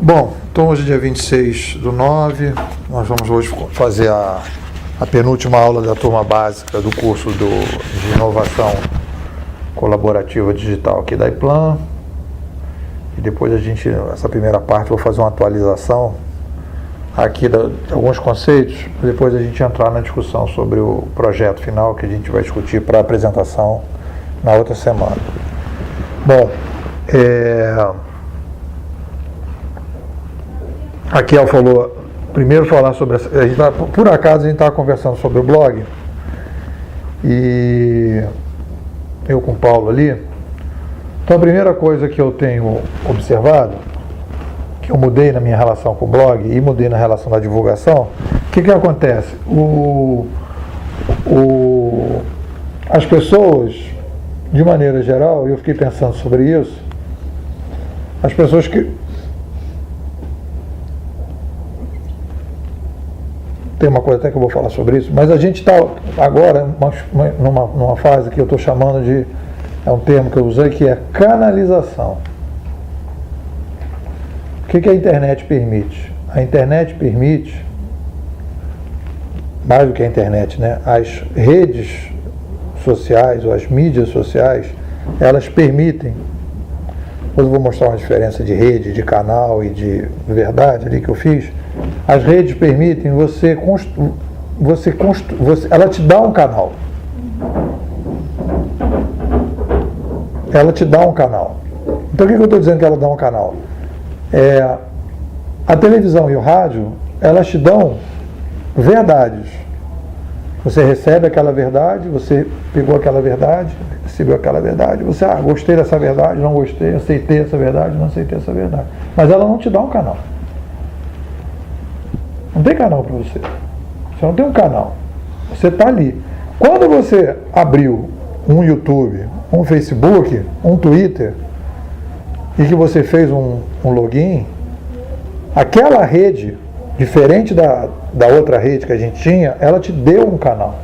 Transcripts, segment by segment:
Bom, então hoje é dia 26/9, nós vamos hoje fazer a penúltima aula da turma básica do curso de inovação colaborativa digital aqui da IPLAN. E depois essa primeira parte, vou fazer uma atualização aqui de alguns conceitos, depois a gente entrar na discussão sobre o projeto final que a gente vai discutir para apresentação na outra semana. Bom, a Kel falou, primeiro falar sobre, por acaso a gente estava conversando sobre o blog, e eu com o Paulo ali. Então a primeira coisa que eu tenho observado, que eu mudei na minha relação com o blog e mudei na relação da divulgação, o que acontece? As pessoas, de maneira geral, eu fiquei pensando sobre isso, as pessoas que... Tem uma coisa até que eu vou falar sobre isso, mas a gente está agora numa fase que eu estou chamando de, é um termo que eu usei, que é canalização. O que a internet permite? A internet permite, mais do que a internet, né? As redes sociais, ou as mídias sociais, elas permitem, depois eu vou mostrar uma diferença de rede, de canal e de verdade ali que eu fiz. As redes permitem ela te dá um canal. Ela te dá um canal. Então o que eu estou dizendo que ela dá um canal? A televisão e o rádio, elas te dão verdades. Você recebe aquela verdade, você pegou aquela verdade, recebeu aquela verdade, você, gostei dessa verdade, não gostei, aceitei essa verdade, não aceitei essa verdade. Mas ela não te dá um canal. Não tem canal para você. Você não tem um canal. Você está ali. Quando você abriu um YouTube, um Facebook, um Twitter, e que você fez um login, aquela rede, diferente da outra rede que a gente tinha, ela te deu um canal.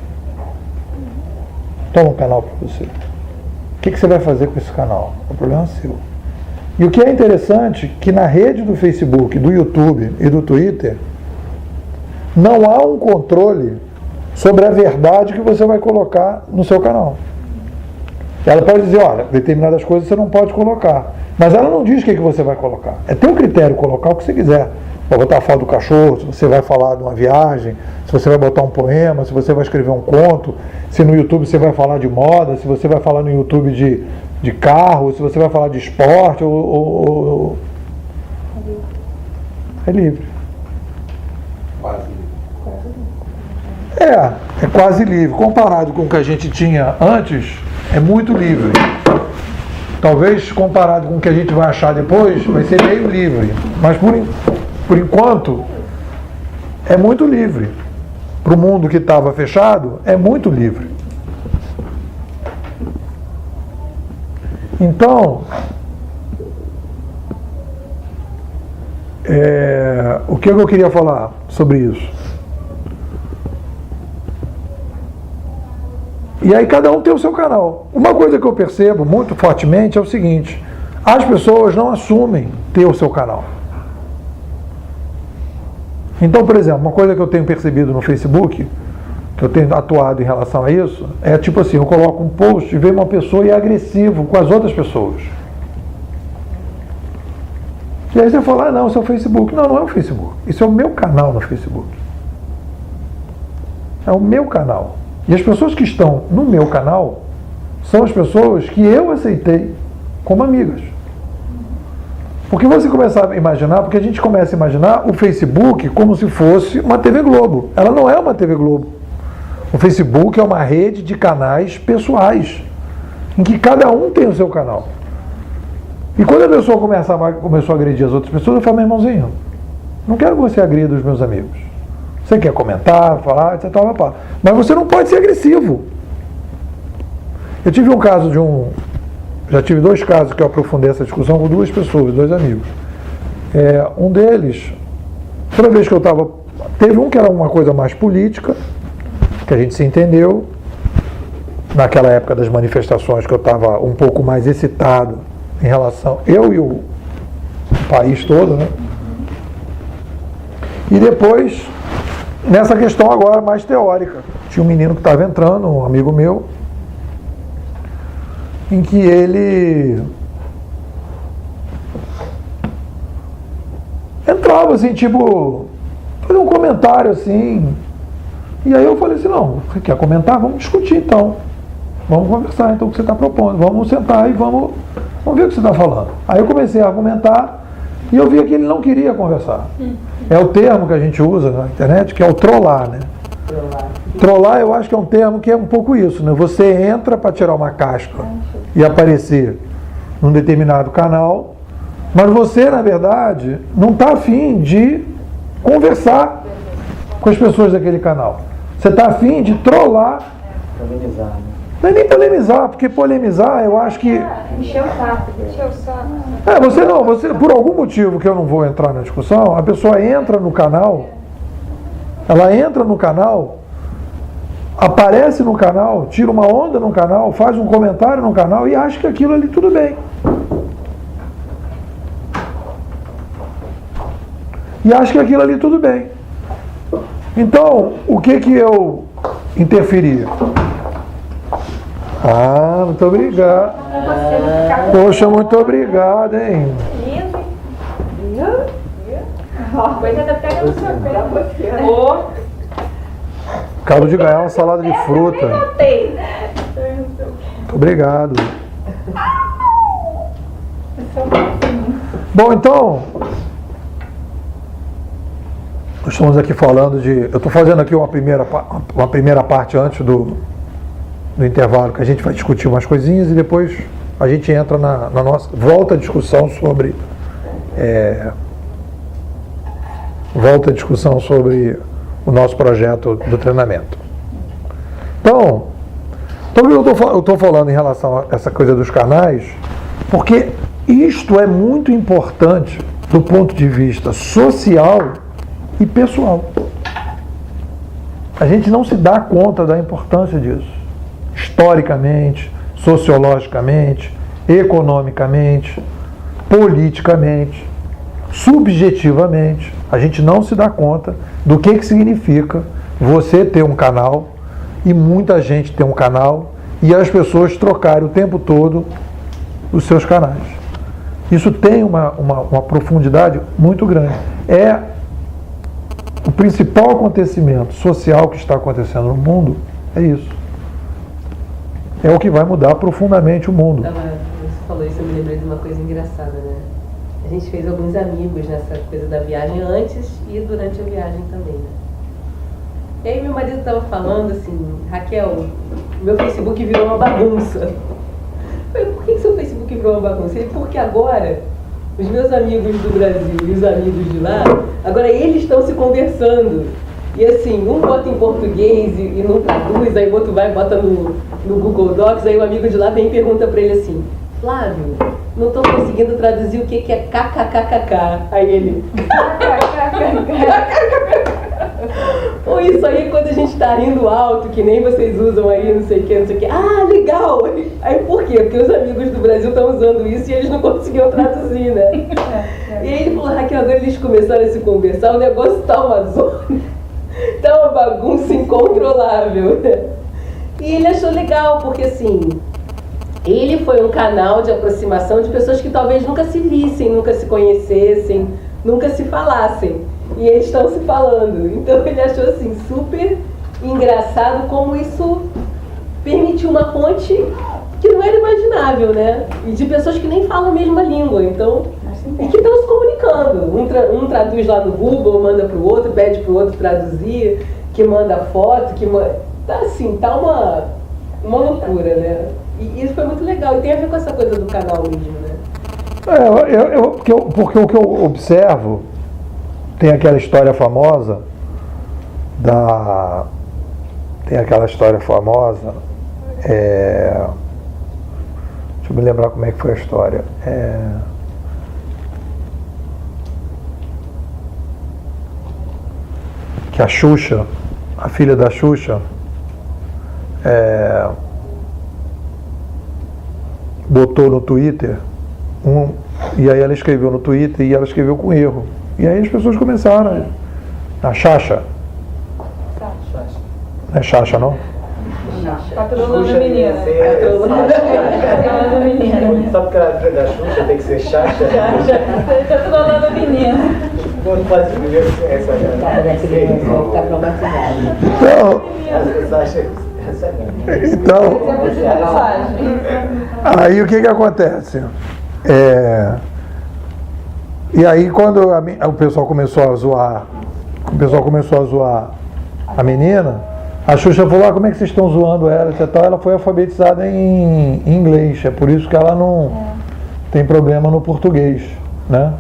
Toma um canal para você. O que você vai fazer com esse canal? O problema é seu. E o que é interessante, que na rede do Facebook, do YouTube e do Twitter, não há um controle sobre a verdade que você vai colocar no seu canal. Ela pode dizer, olha, determinadas coisas você não pode colocar. Mas ela não diz o que você vai colocar. É teu critério colocar o que você quiser. Vai botar a foto do cachorro, se você vai falar de uma viagem, se você vai botar um poema, se você vai escrever um conto, se no YouTube você vai falar de moda, se você vai falar no YouTube de carro, se você vai falar de esporte, é livre. É quase livre. Comparado com o que a gente tinha antes, é muito livre. Talvez comparado com o que a gente vai achar depois, vai ser meio livre. Mas por enquanto, é muito livre. Para o mundo que estava fechado, é muito livre. Então, o que eu queria falar sobre isso? E aí cada um tem o seu canal. Uma coisa que eu percebo muito fortemente é o seguinte: as pessoas não assumem ter o seu canal. Então, por exemplo, uma coisa que eu tenho percebido no Facebook, que eu tenho atuado em relação a isso, é tipo assim, eu coloco um post e vem uma pessoa e é agressivo com as outras pessoas. E aí você fala, não, isso é o Facebook. Não, não é o Facebook. Isso é o meu canal no Facebook. É o meu canal. E as pessoas que estão no meu canal são as pessoas que eu aceitei como amigas. Porque você começa a imaginar, porque a gente começa a imaginar o Facebook como se fosse uma TV Globo. Ela não é uma TV Globo. O Facebook é uma rede de canais pessoais, em que cada um tem o seu canal. E quando a pessoa começou a agredir as outras pessoas, eu falo, meu irmãozinho, não quero que você agrida os meus amigos. Você quer comentar, falar, etc. Mas você não pode ser agressivo. Eu tive um caso já tive 2 casos que eu aprofundei essa discussão com 2 pessoas, 2 amigos. Um deles, toda vez que eu estava... Teve um que era uma coisa mais política, que a gente se entendeu. Naquela época das manifestações que eu estava um pouco mais excitado em relação... Eu e o país todo, né? E depois, nessa questão agora mais teórica, tinha um menino que estava entrando, um amigo meu, em que ele entrava assim, tipo, fazer um comentário assim. E aí eu falei assim, não, você quer comentar? Vamos discutir então. Vamos conversar então o que você está propondo. Vamos sentar e vamos ver o que você está falando. Aí eu comecei a argumentar e eu vi que ele não queria conversar. É o termo que a gente usa na internet, que é o trollar, né? Trollar eu acho que é um termo que é um pouco isso, né? Você entra para tirar uma casca e aparecer num determinado canal, mas você, na verdade, não está afim de conversar com as pessoas daquele canal. Você está afim de trollar. Polemizar, né? Não é nem polemizar, porque polemizar eu acho que... Encheu o saco. Encheu o saco. Você, por algum motivo que eu não vou entrar na discussão, a pessoa entra no canal, ela entra no canal, aparece no canal, tira uma onda no canal, faz um comentário no canal e acha que aquilo ali tudo bem. E acha que aquilo ali tudo bem. Então, o que eu interferi? Ah, muito obrigado. Poxa, muito obrigado, hein? Lindo. Coisa da pega no sorvete. Acabo de ganhar uma salada de fruta. Muito obrigado. Bom, então, nós estamos aqui falando de... Eu estou fazendo aqui uma primeira parte antes do intervalo, que a gente vai discutir umas coisinhas e depois a gente entra na nossa... Volta a discussão sobre... o nosso projeto do treinamento. Então eu estou falando em relação a essa coisa dos canais, porque isto é muito importante do ponto de vista social e pessoal. A gente não se dá conta da importância disso. Historicamente, sociologicamente, economicamente, politicamente, subjetivamente, a gente não se dá conta do que significa você ter um canal e muita gente ter um canal e as pessoas trocarem o tempo todo os seus canais. Isso tem uma profundidade muito grande. É o principal acontecimento social que está acontecendo no mundo, é isso. É o que vai mudar profundamente o mundo. Você falou isso, eu me lembrei de uma coisa engraçada, né? A gente fez alguns amigos nessa coisa da viagem antes e durante a viagem também, né? E aí meu marido estava falando assim, Raquel, meu Facebook virou uma bagunça. Eu falei, por que seu Facebook virou uma bagunça? Ele, porque agora os meus amigos do Brasil e os amigos de lá, agora eles estão se conversando. E assim, um bota em português e não traduz, aí o outro vai e bota no Google Docs, aí o amigo de lá vem e pergunta para ele assim, Flávio, não estou conseguindo traduzir o que é kkkk. Aí ele... Ou isso aí quando a gente está rindo alto, que nem vocês usam aí, não sei o que, não sei o que. Ah, legal! Aí por quê? Porque os amigos do Brasil estão usando isso e eles não conseguiam traduzir, né? E aí ele falou, Raquel, agora eles começaram a se conversar, o negócio tá uma zona, tá uma bagunça incontrolável, né? E ele achou legal, porque assim... Ele foi um canal de aproximação de pessoas que talvez nunca se vissem, nunca se conhecessem, nunca se falassem. E eles estão se falando. Então ele achou assim super engraçado como isso permitiu uma ponte que não era imaginável, né? E de pessoas que nem falam a mesma língua. Então, e que estão se comunicando. Um traduz lá no Google, manda para o outro, pede para o outro traduzir, que manda foto, que manda... Tá assim, tá uma loucura, né? E isso foi muito legal, e tem a ver com essa coisa do canal mesmo, né? Porque o que eu observo, tem aquela história famosa deixa eu me lembrar como é que foi a história. Que a Xuxa, a filha da Xuxa, botou no Twitter e aí ela escreveu no Twitter e ela escreveu com erro. E aí as pessoas começaram A Xaxa? Não é Xaxa, não? Patrulha da menina. Patrulha da menina. Só porque ela é da Xuxa tem que ser Xaxa? Patrulha da menina. Não pode viver essa Está traumatizado. Então, aí o que acontece? E aí quando o pessoal começou a zoar, a menina, a Xuxa falou, como é que vocês estão zoando ela, etc. Ela foi alfabetizada em inglês, é por isso que ela não tem problema no português, né?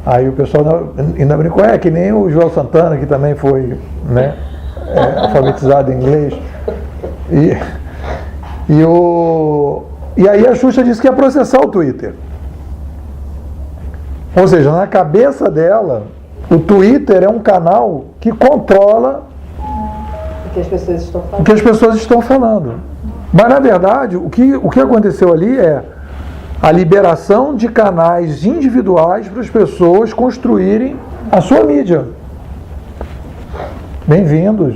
Aí o pessoal ainda brincou, que nem o João Santana, que também foi, né, alfabetizado em inglês. E aí a Xuxa disse que ia processar o Twitter. Ou seja, na cabeça dela, o Twitter é um canal que controla O que as pessoas estão falando. o que as pessoas estão falando. Mas, na verdade, o que aconteceu ali é a liberação de canais individuais para as pessoas construírem a sua mídia. Bem-vindos.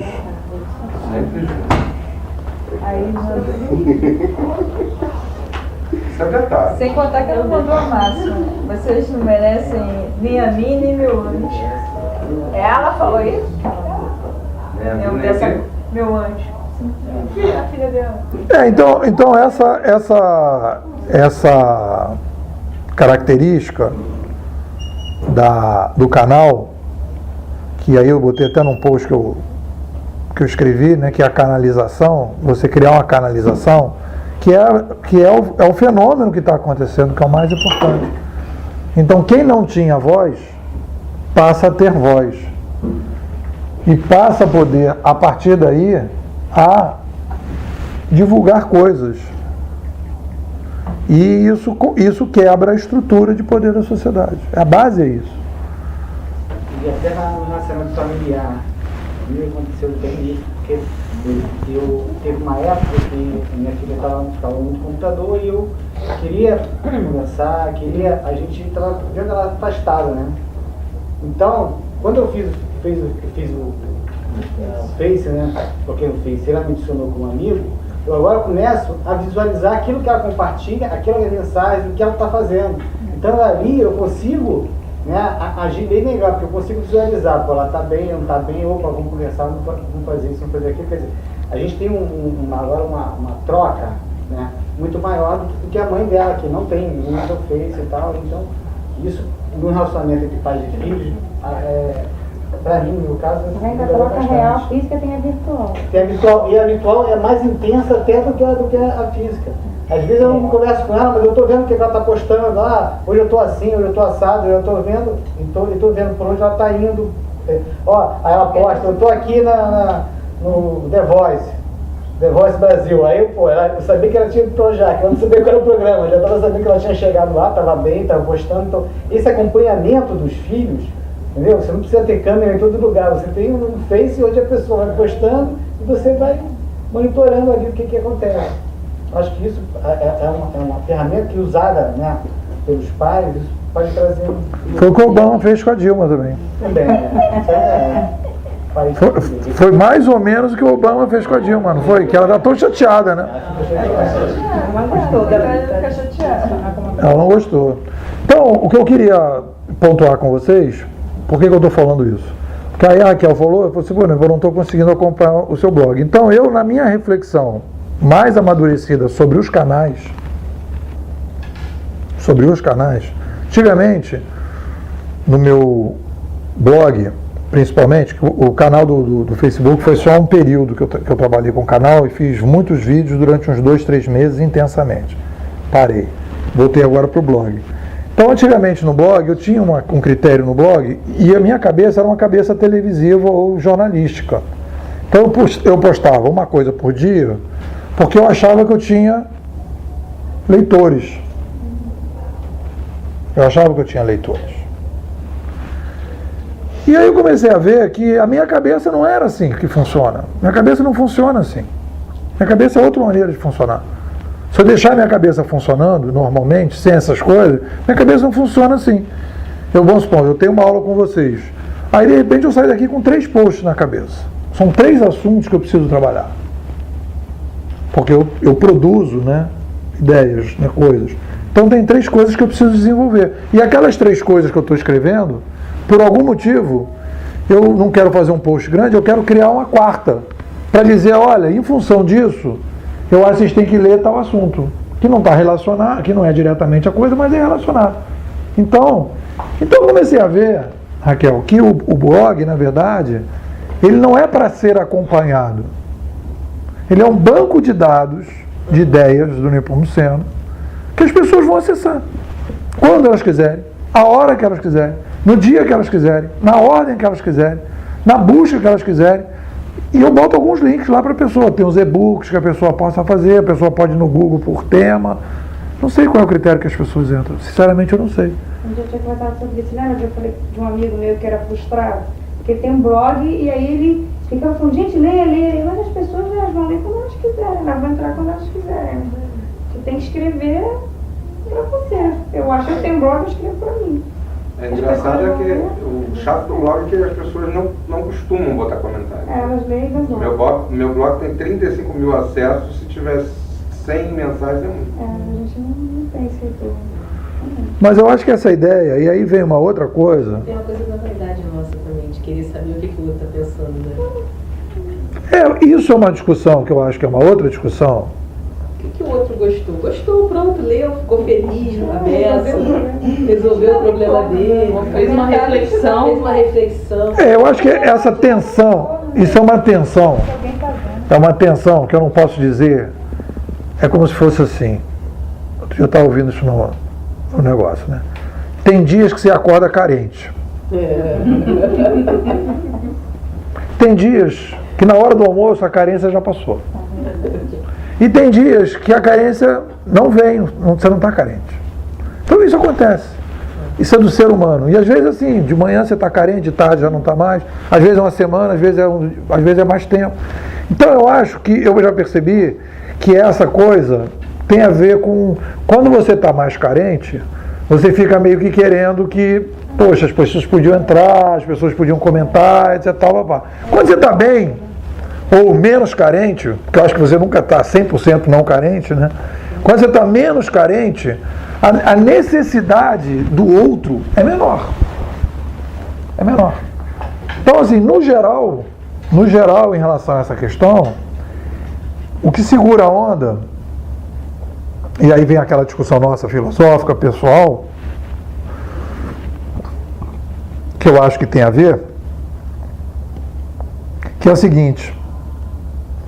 Isso é detalhe. Sem contar que ela mandou a máxima. Vocês não merecem nem a mim, nem meu anjo. Ela falou isso? Meu anjo. A filha dela. Então essa característica do canal, que aí eu botei até num post que eu escrevi, né, que é a canalização, você criar uma canalização, que é o fenômeno que está acontecendo, que é o mais importante. Então quem não tinha voz, passa a ter voz. E passa a poder, a partir daí, a divulgar coisas. E isso quebra a estrutura de poder da sociedade. A base é isso. E até no relacionamento familiar, me aconteceu bem isso, porque teve uma época que minha filha estava muito no computador e eu queria conversar, a gente estava vendo ela afastada, né? Então, quando eu fiz o Face, né? Porque o Face ela me adicionou como amigo, eu agora começo a visualizar aquilo que ela compartilha, aquela mensagem, o que ela está fazendo. Então ali eu consigo, né, agir bem melhor, porque eu consigo visualizar, ela está bem, não está bem, opa, vamos conversar, vamos fazer isso, vamos fazer aquilo. Quer dizer, a gente tem agora uma troca, né, muito maior do que a mãe dela, que não tem muito Face e tal. Então, isso no relacionamento entre pais e filhos, para mim, no meu caso, A troca real física tem a virtual. tem a virtual, e a virtual é mais intensa até do que a física. Às vezes eu não converso com ela, mas eu estou vendo o que ela está postando lá, hoje eu estou assim, hoje eu estou assado, eu estou vendo, estou vendo por onde ela está indo. Aí ela posta, eu estou aqui no The Voice Brasil. Aí, eu sabia que ela tinha ido pro Jaque, eu não sabia qual era o programa, eu já estava sabendo que ela tinha chegado lá, estava bem, estava postando. Então, esse acompanhamento dos filhos, entendeu? Você não precisa ter câmera em todo lugar, você tem um Face onde a pessoa vai postando e você vai monitorando ali o que acontece. Acho que isso é uma ferramenta que usada, né, pelos pais, isso pode trazer Foi o que o Obama fez com a Dilma também. Foi mais ou menos o que o Obama fez com a Dilma, não foi? Que ela está tão chateada, né? Ela gostou, deve ficar chateada. Ela não gostou. Então, o que eu queria pontuar com vocês, por que eu estou falando isso? Porque aí a Raquel falou, eu falei assim, eu não estou conseguindo acompanhar o seu blog. Então, eu, na minha reflexão mais amadurecida sobre os canais, antigamente, no meu blog, principalmente, o canal do Facebook foi só um período que eu trabalhei com o canal e fiz muitos vídeos durante uns 2-3 meses intensamente. Parei. Voltei agora para o blog. Então, antigamente no blog, eu tinha um critério no blog e a minha cabeça era uma cabeça televisiva ou jornalística. Então, eu postava uma coisa por dia porque eu achava que eu tinha leitores. E aí eu comecei a ver que a minha cabeça não era assim que funciona. Minha cabeça não funciona assim. Minha cabeça é outra maneira de funcionar. Se eu deixar minha cabeça funcionando normalmente, sem essas coisas, minha cabeça não funciona assim. Vamos supor, eu tenho uma aula com vocês. Aí, de repente, eu saio daqui com 3 posts na cabeça. São 3 assuntos que eu preciso trabalhar. Porque eu produzo, né, ideias, né, coisas. Então, tem 3 coisas que eu preciso desenvolver. E aquelas 3 coisas que eu estou escrevendo, por algum motivo, eu não quero fazer um post grande, eu quero criar uma 4ª. Para dizer, olha, em função disso, eu acho que vocês têm que ler tal assunto. Que não está relacionado, que não é diretamente a coisa, mas é relacionado. Então eu comecei a ver, Raquel, que o blog, na verdade, ele não é para ser acompanhado. Ele é um banco de dados, de ideias do Nepomuceno, que as pessoas vão acessar. Quando elas quiserem, a hora que elas quiserem, no dia que elas quiserem, na ordem que elas quiserem, na busca que elas quiserem. E eu boto alguns links lá para a pessoa. Tem os e-books que a pessoa possa fazer, a pessoa pode ir no Google por tema. Não sei qual é o critério que as pessoas entram. Sinceramente, eu não sei. Um dia eu tinha comentado sobre isso, né? Eu falei de um amigo meu que era frustrado, porque ele tem um blog e aí ele ficava falando, gente, lê. Mas as pessoas elas vão ler quando elas quiserem, elas vão entrar quando elas quiserem. Você tem que escrever para você. Eu acho que eu tenho blog, eu escrevo para mim. É engraçado é que o chato do blog é que as pessoas não costumam botar comentário. Elas leem e vão. Meu blog tem 35 mil acessos, se tiver 100 mensagens é muito. A gente não tem escritor. Mas eu acho que essa ideia, e aí vem uma outra coisa. Tem uma coisa da vaidade nossa também, de querer saber o que o outro está pensando, né? Isso é uma discussão que eu acho que é uma outra discussão. O que o outro gostou? Gostou, pronto, leu, ficou feliz, aberto, resolveu o problema dele, Fez uma reflexão. Fez uma reflexão. Eu acho que essa tensão, isso é uma tensão. É uma tensão que eu não posso dizer. É como se fosse assim. Outro dia eu estava ouvindo isso no negócio, né? Tem dias que você acorda carente. Tem dias que na hora do almoço a carência já passou. E tem dias que a carência não vem, você não está carente. Então isso acontece. Isso é do ser humano. E às vezes assim, de manhã você está carente, de tarde já não está mais. Às vezes é uma semana, às vezes é mais tempo. Então eu acho que eu já percebi que essa coisa tem a ver com... Quando você está mais carente, você fica meio que querendo que, poxa, as pessoas podiam entrar, as pessoas podiam comentar, etc. Quando você está bem, ou menos carente, porque eu acho que você nunca está 100% não carente, né? Quando você está menos carente, a necessidade do outro é menor. É menor. Então, assim, no geral, em relação a essa questão, o que segura a onda, e aí vem aquela discussão nossa filosófica, pessoal, que eu acho que tem a ver, que é o seguinte,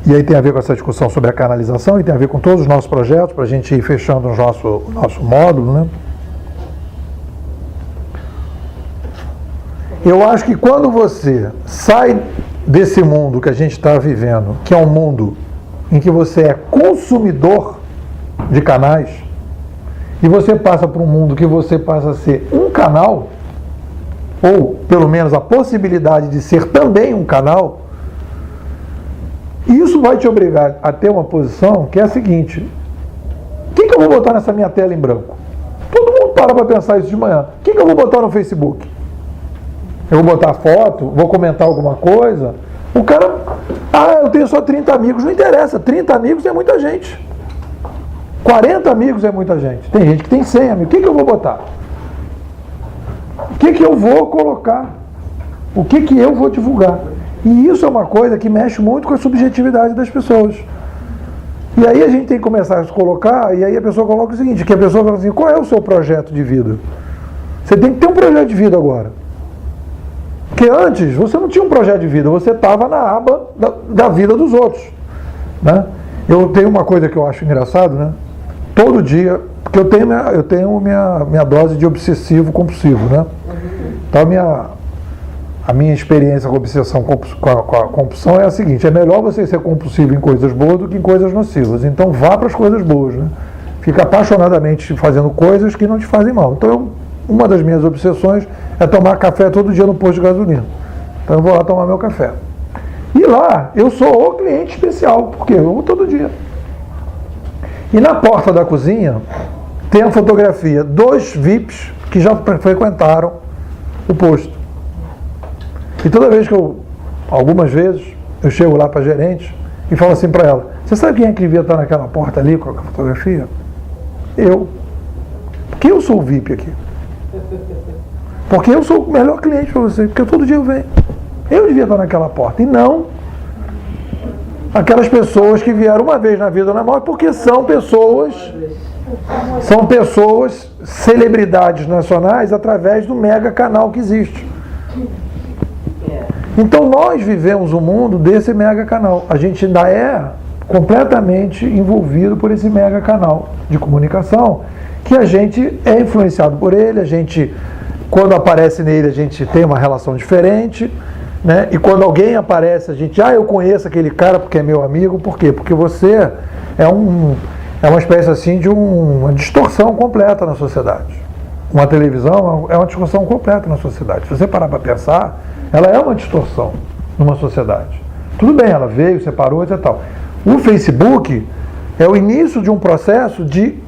e aí tem a ver com essa discussão sobre a canalização e tem a ver com todos os nossos projetos, para a gente ir fechando o nosso módulo, né? Eu acho que quando você sai desse mundo que a gente está vivendo, que é um mundo em que você é consumidor de canais, e você passa para um mundo que você passa a ser um canal, ou pelo menos a possibilidade de ser também um canal, isso vai te obrigar a ter uma posição que é a seguinte: o que eu vou botar nessa minha tela em branco? Todo mundo para pensar isso de manhã. O que eu vou botar no Facebook? Eu vou botar foto? Vou comentar alguma coisa? O cara, eu tenho só 30 amigos. Não interessa, 30 amigos é muita gente. 40 amigos é muita gente. Tem gente que tem 100 amigos. O que eu vou botar? O que eu vou colocar? O que eu vou divulgar? E isso é uma coisa que mexe muito com a subjetividade das pessoas. E aí a gente tem que começar a se colocar, e aí a pessoa coloca o seguinte, que a pessoa fala assim, qual é o seu projeto de vida? Você tem que ter um projeto de vida agora. Porque antes você não tinha um projeto de vida, você estava na aba da vida dos outros. Né? Eu tenho uma coisa que eu acho engraçado, né? Todo dia, porque eu tenho minha dose de obsessivo compulsivo, né? Então a minha experiência com obsessão com a compulsão é a seguinte: é melhor você ser compulsivo em coisas boas do que em coisas nocivas. Então vá para as coisas boas, né? Fica apaixonadamente fazendo coisas que não te fazem mal. Então uma das minhas obsessões é tomar café todo dia no posto de gasolina. Então eu vou lá tomar meu café. E lá eu sou o cliente especial, porque eu vou todo dia. E na porta da cozinha tem a fotografia, 2 VIPs que já frequentaram o posto. E toda vez que algumas vezes, eu chego lá para a gerente e falo assim para ela: você sabe quem é que devia estar naquela porta ali com a fotografia? Eu. Porque eu sou o VIP aqui. Porque eu sou o melhor cliente para você, porque todo dia eu venho. Eu devia estar naquela porta, e não aquelas pessoas que vieram uma vez na vida normal, porque são pessoas celebridades nacionais através do mega canal que existe. Então nós vivemos um mundo desse mega canal. A gente ainda é completamente envolvido por esse mega canal de comunicação, que a gente é influenciado por ele, a gente, quando aparece nele, a gente tem uma relação diferente, né? E quando alguém aparece, a gente, eu conheço aquele cara porque é meu amigo. Por quê? Porque você é uma espécie assim de uma distorção completa na sociedade. Uma televisão é uma distorção completa na sociedade. Se você parar para pensar, ela é uma distorção numa sociedade. Tudo bem, ela veio, separou, etc. Tal. O Facebook é o início de um processo de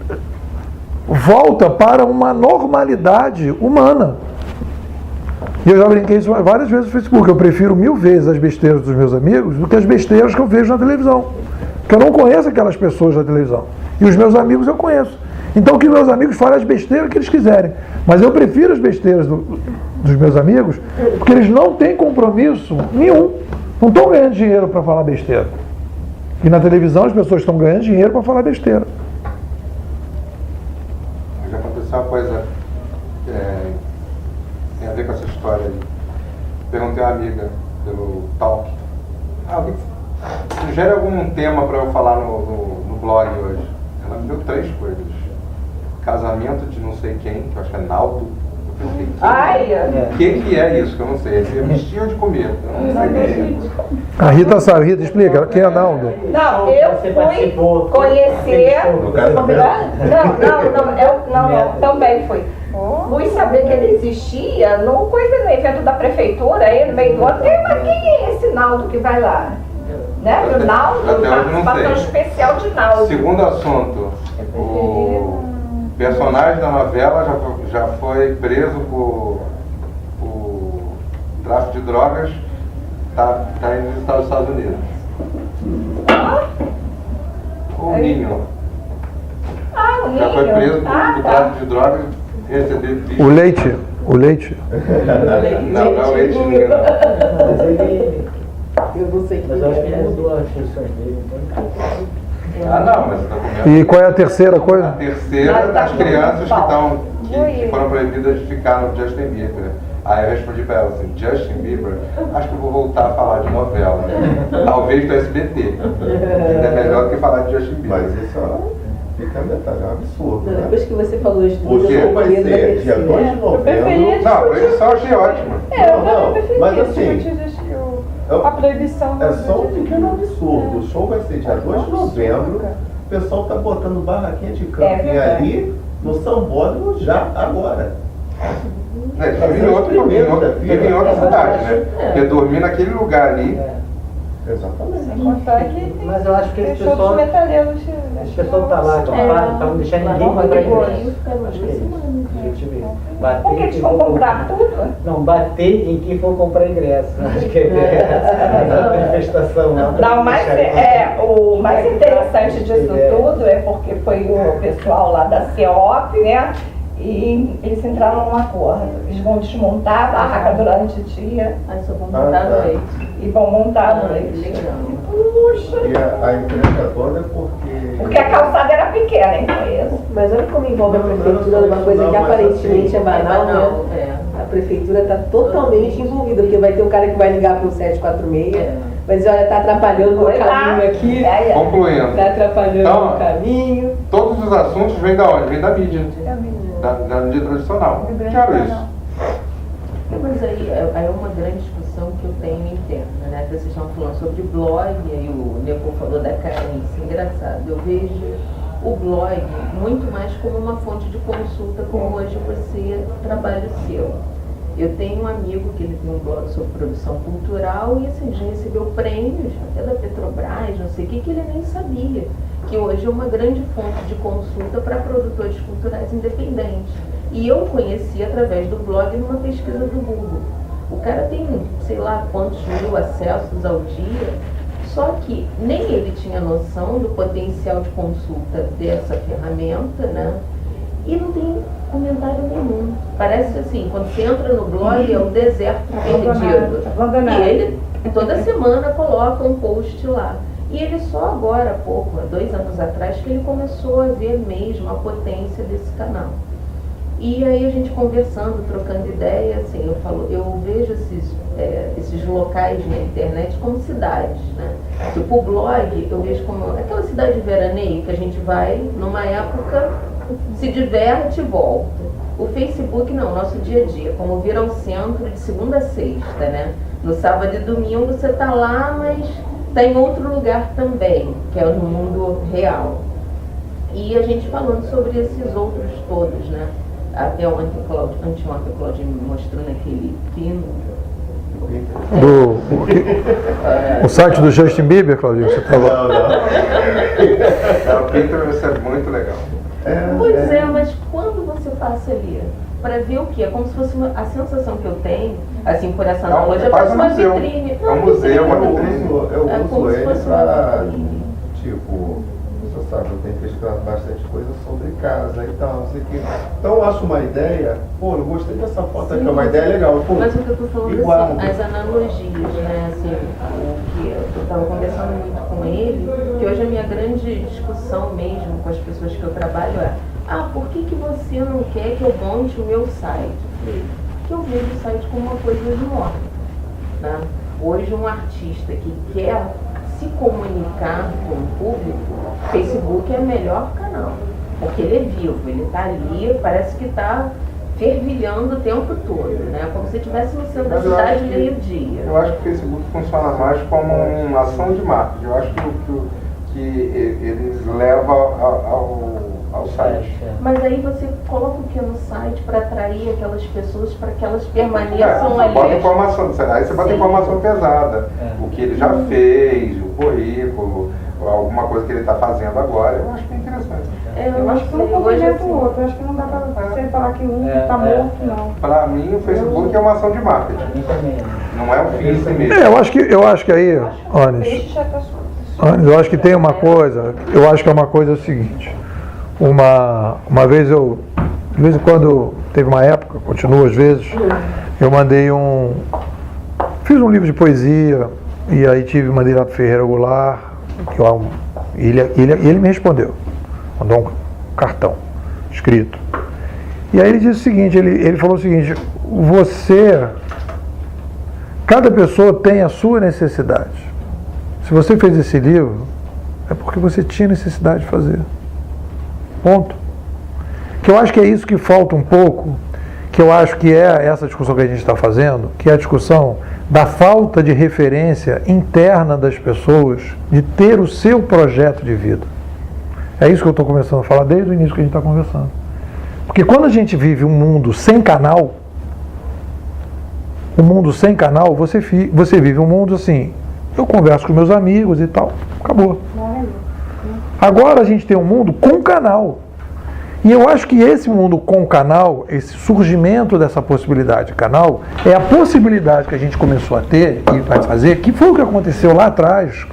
volta para uma normalidade humana. E eu já brinquei isso várias vezes no Facebook. Eu prefiro 1000 vezes as besteiras dos meus amigos do que as besteiras que eu vejo na televisão. Porque eu não conheço aquelas pessoas na televisão. E os meus amigos eu conheço. Então que meus amigos falem as besteiras que eles quiserem. Mas eu prefiro as besteiras dos meus amigos, porque eles não têm compromisso nenhum. Não estão ganhando dinheiro para falar besteira. E na televisão as pessoas estão ganhando dinheiro para falar besteira. Já aconteceu uma coisa tem a ver com essa história aí. Perguntei a uma amiga pelo Talk: sugere algum tema para eu falar no blog hoje? Ela me deu 3 coisas: casamento de não sei quem, que eu acho que é Naldo. Eu pensei, o que é isso? Que eu não sei. É bichinho de comer. Eu não sei quem é. A Rita sabe. Rita, explica. Quem é Naldo? Não, eu fui conhecer. Não, também fui. Fui saber que ele existia no evento da prefeitura, aí no meio do ano. Mas quem é esse Naldo que vai lá? Né? O Naldo, participação especial de Naldo. Segundo assunto, o personagem da novela já foi preso por tráfico de drogas, está indo visitar os Estados Unidos. O Ninho. O Ninho. Já foi preso por tráfico de drogas, recebeu visto. O Leite? O Leite? Não é o Leite Ninho, não. Mas ele... Eu não sei Mas eu acho que ele mudou as feições dele, então... Não, mas está comendo. E qual é a terceira coisa? A terceira das crianças que foram proibidas de ficar no Justin Bieber. Aí eu respondi para ela assim: Justin Bieber, acho que eu vou voltar a falar de novela. Talvez do SBT. Ainda é melhor do que falar de Justin Bieber. Mas isso fica um detalhe, é um absurdo. Não, Né? depois que você falou isso, O show vai ser dia 2 de novembro. Não, a proibição eu achei ótima. Mas assim, a proibição. é só um pequeno absurdo. O show vai ser dia 2 de novembro. O pessoal tá botando barraquinha de camping ali no Sambódromo já agora. Teve em outra cidade, né? Porque dormir naquele lugar ali. Exatamente. Mas eu acho que esse Fechou pessoal... dos metaleiros. Esse pessoal que tá lá, para não deixar ninguém comprar ingresso. Acho que é isso. A gente bater Porque eles vão comprar tudo? Não, bater em quem for comprar ingresso. Acho que é a manifestação lá. Não, mas o mais interessante disso tudo é porque foi o pessoal lá da CEOP, né? E eles entraram num acordo. Eles vão desmontar a barraca durante o dia Aí só vão montar à noite. e vão montar à noite. Legal. Puxa! E a encrenca toda é porque... Porque a calçada era pequena, então isso. Mas olha como envolve a prefeitura numa coisa que aparentemente é banal, né? A prefeitura está totalmente envolvida, porque vai ter um cara que vai ligar para o 746, vai dizer, olha, está atrapalhando o meu caminho aqui, Concluindo. está atrapalhando o caminho. Todos os assuntos vêm da onde? Vêm da mídia. Da mídia tradicional. Quero isso. Mas aí é uma grande discussão que eu tenho interna, né? Vocês estão falando sobre blog, aí o Nepo falou da carência. Engraçado, eu vejo o blog muito mais como uma fonte de consulta, como hoje você trabalha o seu. Eu tenho um amigo que ele tem um blog sobre produção cultural e assim, já recebeu prêmios até da Petrobras, não sei o que ele nem sabia. Que hoje é uma grande fonte de consulta para produtores culturais independentes. E eu conheci através do blog numa pesquisa do Google. O cara tem, sei lá, quantos mil acessos ao dia, só que nem ele tinha noção do potencial de consulta dessa ferramenta, né? E não tem comentário nenhum. Parece assim, quando você entra no blog, é um deserto perdido. E ele, toda semana, coloca um post lá. E ele só agora, há pouco, há 2 anos atrás, que ele começou a ver mesmo a potência desse canal. E aí a gente conversando, trocando ideia, assim, eu vejo esses locais na internet como cidades, né? Tipo, o blog, eu vejo como aquela cidade de veraneio que a gente vai numa época, se diverte e volta. O Facebook não, nosso dia a dia, como vir ao centro de segunda a sexta, né? No sábado e domingo você tá lá, mas tá em outro lugar também, que é no mundo real. E a gente falando sobre esses outros todos, né? Até ontem o Claudinho me mostrou naquele pino. O site do Justin Bieber, Claudinho, você falou. O Pinterest é muito legal. Pois é, mas quando você passa ali, para ver o que? É como se fosse a sensação que eu tenho, assim, por essa analogia, parece uma vitrine. É um museu, uma vitrine. Eu uso ele para, tipo, você sabe, eu tenho pesquisado bastante coisa sobre casa e tal, não sei o que. Então eu acho uma ideia, eu gostei dessa foto aqui, é uma ideia legal. Mas o que eu estou falando assim, as analogias, né, assim, o que eu estava conversando muito com ele, que hoje a minha grande discussão mesmo com as pessoas que eu trabalho é: por que você não quer que eu monte o meu site? Porque eu vejo o site como uma coisa de morte, né? Hoje um artista que quer se comunicar com o público, o Facebook é o melhor canal, porque ele é vivo, ele está ali, parece que está fervilhando o tempo todo, né? Como se estivesse no centro da cidade meio-dia. Eu acho que o Facebook funciona mais como uma ação de marketing. Eu acho que eles levam ao site. Mas aí você coloca o que no site para atrair aquelas pessoas, para que elas permaneçam ali. Bota informação, aí você bota informação pesada. O que ele já fez, o currículo, alguma coisa que ele está fazendo agora. Eu acho que é interessante. Eu acho que um complementa o outro. Eu acho que não dá para você falar que um está morto, não. Para mim, o Facebook é uma ação de marketing. Não é um fim em si mesmo. Eu acho que aí, Anis, eu acho que tem uma coisa, eu acho que é uma coisa seguinte. Uma vez de vez em quando, teve uma época, continuo às vezes, eu fiz um livro de poesia, e aí mandei lá para o Ferreira Goulart, ele me respondeu, mandou um cartão escrito. E aí ele disse o seguinte, ele falou o seguinte: cada pessoa tem a sua necessidade. Se você fez esse livro, é porque você tinha necessidade de fazer. Ponto. Que eu acho que é isso que falta um pouco, que eu acho que é essa discussão que a gente está fazendo, que é a discussão da falta de referência interna das pessoas de ter o seu projeto de vida. É isso que eu estou começando a falar desde o início que a gente está conversando. Porque quando a gente vive um mundo sem canal, você vive um mundo assim: eu converso com meus amigos e tal, acabou. Agora a gente tem um mundo com canal. E eu acho que esse mundo com canal, esse surgimento dessa possibilidade de canal, é a possibilidade que a gente começou a ter e vai fazer, que foi o que aconteceu lá atrás,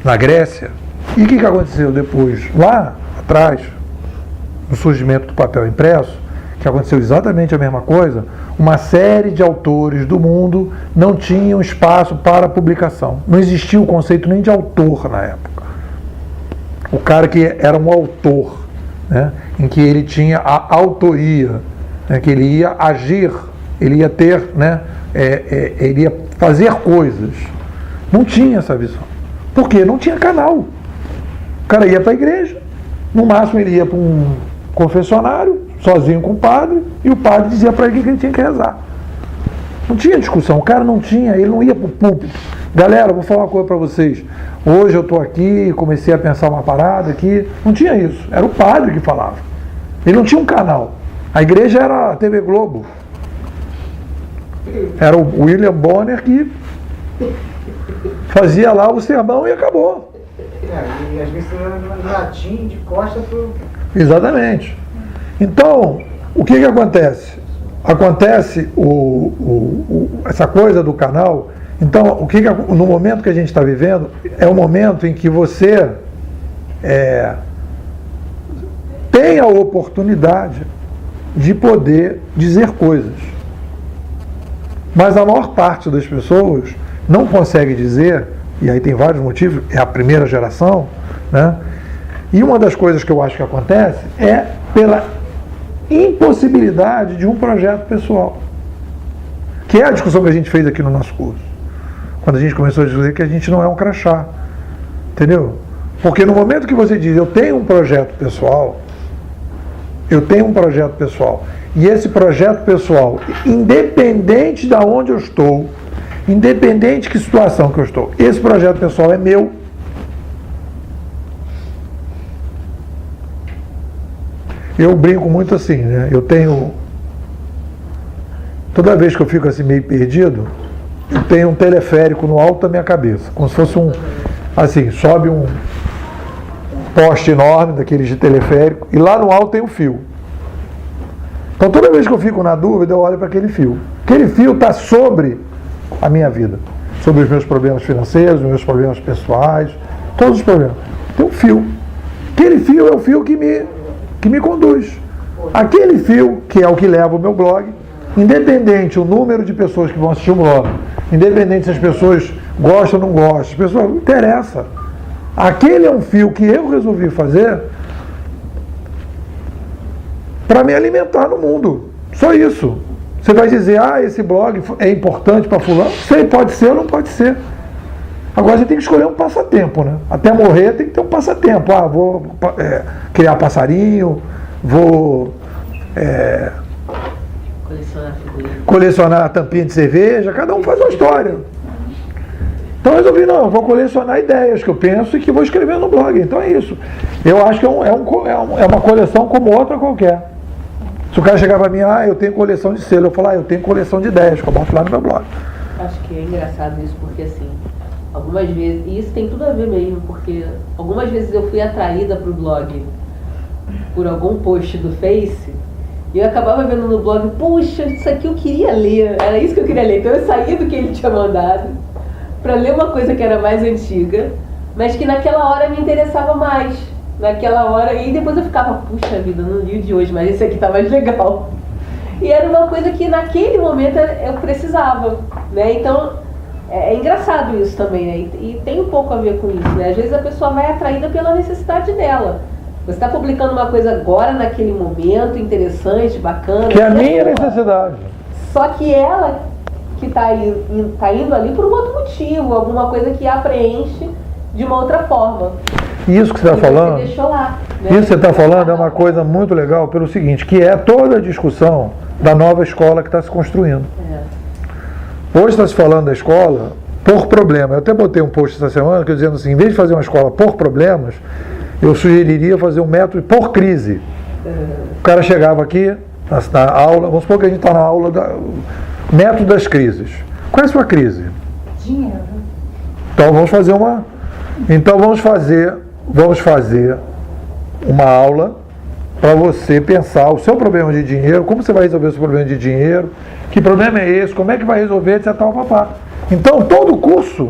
na Grécia. E o que aconteceu depois? Lá atrás, no surgimento do papel impresso, que aconteceu exatamente a mesma coisa, uma série de autores do mundo não tinham espaço para publicação. Não existia o conceito nem de autor na época. O cara que era um autor, né, em que ele tinha a autoria, né, que ele ia agir, ele ia ter, né, ele ia fazer coisas. Não tinha essa visão. Por quê? Não tinha canal. O cara ia para a igreja, no máximo ele ia para um confessionário, sozinho com o padre, e o padre dizia para ele que ele tinha que rezar. Não tinha discussão, o cara ele não ia para o púlpito. Galera, vou falar uma coisa para vocês. Hoje eu estou aqui, comecei a pensar uma parada aqui. Não tinha isso, era o padre que falava. Ele não tinha um canal. A igreja era a TV Globo. Era o William Bonner que fazia lá o sermão e acabou. E às vezes no latim, de costa pro... Exatamente. Então, o que acontece? Acontece o essa coisa do canal. Então, no momento que a gente está vivendo, é um momento em que você tem a oportunidade de poder dizer coisas. Mas a maior parte das pessoas não consegue dizer, e aí tem vários motivos, é a primeira geração, né? E uma das coisas que eu acho que acontece é pela impossibilidade de um projeto pessoal, que é a discussão que a gente fez aqui no nosso curso, quando a gente começou a dizer que a gente não é um crachá, entendeu? Porque no momento que você diz, eu tenho um projeto pessoal, e esse projeto pessoal, independente de onde eu estou, independente de que situação que eu estou, esse projeto pessoal é meu. Eu brinco muito assim, né? Eu tenho... Toda vez que eu fico assim meio perdido, eu tenho um teleférico no alto da minha cabeça, como se fosse assim, sobe um poste enorme daqueles de teleférico, e lá no alto tem um fio. Então toda vez que eu fico na dúvida, eu olho para aquele fio. Aquele fio está sobre a minha vida, sobre os meus problemas financeiros, os meus problemas pessoais, todos os problemas. Tem um fio. Aquele fio é o fio que me conduz. Aquele fio, que é o que leva o meu blog, independente o número de pessoas que vão assistir o blog, independente se as pessoas gostam ou não gostam, as pessoas não interessa. Aquele é um fio que eu resolvi fazer para me alimentar no mundo. Só isso. Você vai dizer, esse blog é importante para fulano? Sei, pode ser ou não pode ser. Agora você tem que escolher um passatempo, né? Até morrer tem que ter um passatempo. Vou criar passarinho, vou colecionar tampinha de cerveja, cada um faz uma história. Então eu resolvi, eu vou colecionar ideias que eu penso e que vou escrever no blog. Então é isso. Eu acho que é uma coleção como outra qualquer. Se o cara chegar para mim, eu tenho coleção de selo, eu falo, eu tenho coleção de ideias, que eu boto lá no meu blog. Acho que é engraçado isso, porque assim, algumas vezes, e isso tem tudo a ver mesmo, porque algumas vezes eu fui atraída para o blog por algum post do Face, e eu acabava vendo no blog, puxa, isso aqui eu queria ler, era isso que eu queria ler. Então eu saía do que ele tinha mandado para ler uma coisa que era mais antiga, mas que naquela hora me interessava mais. Naquela hora, e depois eu ficava, puxa vida, não li o de hoje, mas esse aqui tá mais legal. E era uma coisa que naquele momento eu precisava, né? Então, é engraçado isso também, né? E tem um pouco a ver com isso, né? Às vezes a pessoa vai atraída pela necessidade dela. Você está publicando uma coisa agora, naquele momento, interessante, bacana. Que é a minha necessidade. Só que ela que está indo ali por um outro motivo, alguma coisa que a preenche de uma outra forma. Isso que você está falando, você deixou lá, né? Isso que você está falando é uma coisa muito legal pelo seguinte, que é toda a discussão da nova escola que está se construindo. Hoje está se falando da escola por problema. Eu até botei um post essa semana dizendo assim, em vez de fazer uma escola por problemas, eu sugeriria fazer um método por crise. O cara chegava aqui na aula, vamos supor que a gente está na aula do método das crises. Qual é a sua crise? Dinheiro. Então vamos fazer uma aula para você pensar o seu problema de dinheiro, como você vai resolver o seu problema de dinheiro, que problema é esse, como é que vai resolver, etc. Papá. Então todo o curso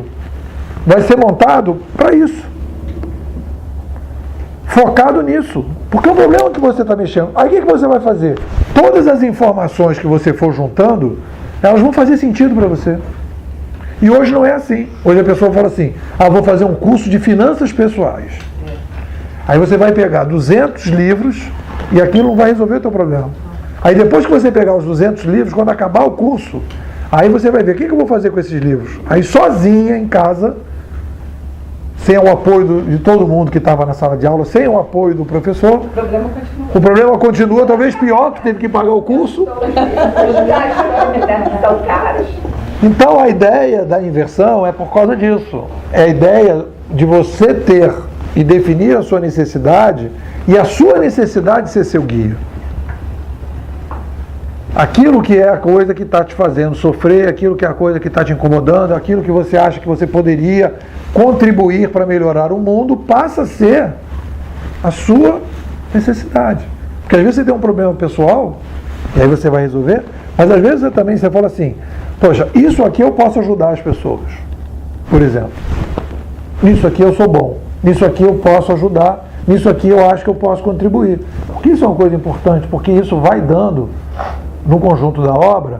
vai ser montado para isso. Focado nisso. Porque o problema que você está mexendo, aí o que você vai fazer? Todas as informações que você for juntando, elas vão fazer sentido para você. E hoje não é assim. Hoje a pessoa fala assim, vou fazer um curso de finanças pessoais. Aí você vai pegar 200 livros e aquilo não vai resolver o teu problema. Aí depois que você pegar os 200 livros, quando acabar o curso, aí você vai ver, o que eu vou fazer com esses livros? Aí sozinha, em casa, sem o apoio de todo mundo que estava na sala de aula, sem o apoio do professor, o problema continua, talvez pior, que teve que pagar o curso. Então a ideia da inversão é por causa disso. É a ideia de você ter e definir a sua necessidade e a sua necessidade ser seu guia. Aquilo que é a coisa que está te fazendo sofrer, aquilo que é a coisa que está te incomodando, aquilo que você acha que você poderia contribuir para melhorar o mundo, passa a ser a sua necessidade. Porque às vezes você tem um problema pessoal, e aí você vai resolver, mas às vezes você fala assim, Poxa, isso aqui eu posso ajudar as pessoas, por exemplo. Nisso aqui eu sou bom, nisso aqui eu posso ajudar, nisso aqui eu acho que eu posso contribuir. Porque isso é uma coisa importante, porque isso vai dando, no conjunto da obra,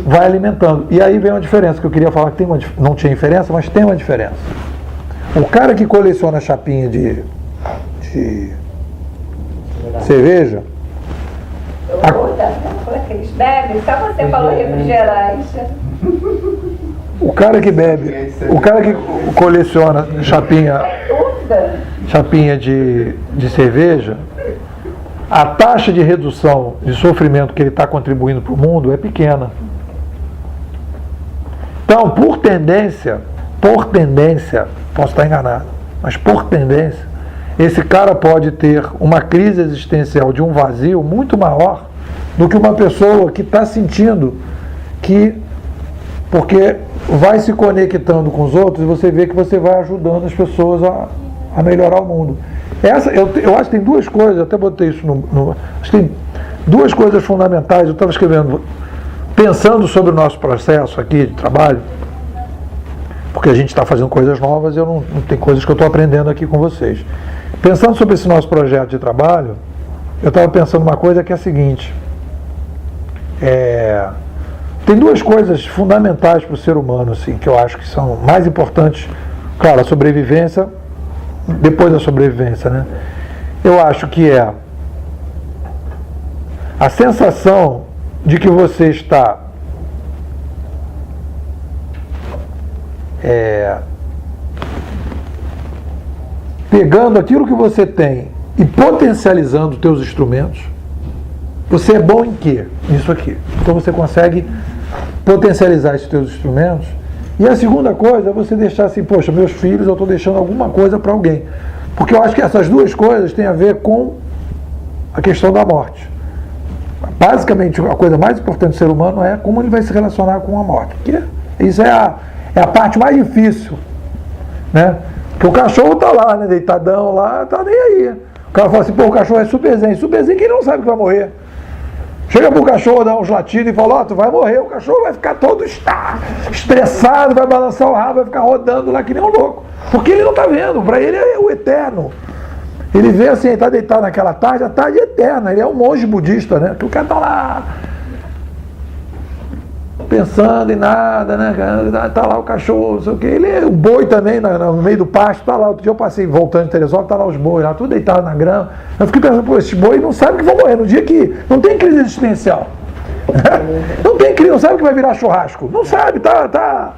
vai alimentando. E aí vem uma diferença, que eu queria falar que não tinha diferença, mas tem uma diferença. O cara que coleciona chapinha de cerveja... Eles bebem, só você falou refrigerante. O cara que bebe, o cara que coleciona chapinha de cerveja, a taxa de redução de sofrimento que ele está contribuindo para o mundo é pequena. Então, por tendência, posso estar enganado, mas por tendência, esse cara pode ter uma crise existencial de um vazio muito maior do que uma pessoa que está sentindo que, porque vai se conectando com os outros e você vê que você vai ajudando as pessoas a melhorar o mundo. Eu acho que tem duas coisas, eu até botei isso acho que tem duas coisas fundamentais. Eu estava escrevendo, pensando sobre o nosso processo aqui de trabalho, porque a gente está fazendo coisas novas e não tem coisas que eu estou aprendendo aqui com vocês. Pensando sobre esse nosso projeto de trabalho, eu estava pensando uma coisa que é a seguinte: tem duas coisas fundamentais para o ser humano, assim, que eu acho que são mais importantes. Claro, a sobrevivência, depois da sobrevivência, né? Eu acho que é a sensação de que você está pegando aquilo que você tem e potencializando os teus instrumentos. Você é bom em quê? Nisso aqui. Então você consegue potencializar esses teus instrumentos. E a segunda coisa é você deixar assim, poxa, meus filhos, eu estou deixando alguma coisa para alguém. Porque eu acho que essas duas coisas têm a ver com a questão da morte. Basicamente, a coisa mais importante do ser humano é como ele vai se relacionar com a morte. Porque isso é a parte mais difícil, né? Porque o cachorro está lá, né, deitadão lá, tá nem aí. O cara fala assim, pô, o cachorro é super zen que ele não sabe que vai morrer. Chega pro cachorro, dá uns latidos e fala, tu vai morrer. O cachorro vai ficar todo estressado, vai balançar o rabo, vai ficar rodando lá que nem um louco. Porque ele não está vendo, para ele é o eterno. Ele vê assim, ele está deitado naquela tarde, a tarde é eterna. Ele é um monge budista, né? Que o cara está lá pensando em nada, né? Tá lá o cachorro, não sei o quê. Ele é um boi também no meio do pasto, tá lá. Outro dia eu passei voltando de Teresópolis, tá lá os bois lá, tudo deitado na grama. Eu fiquei pensando, pô, esses bois não sabem que vão morrer no dia que não tem crise existencial. Não tem crise, não sabe que vai virar churrasco. Não sabe, tá.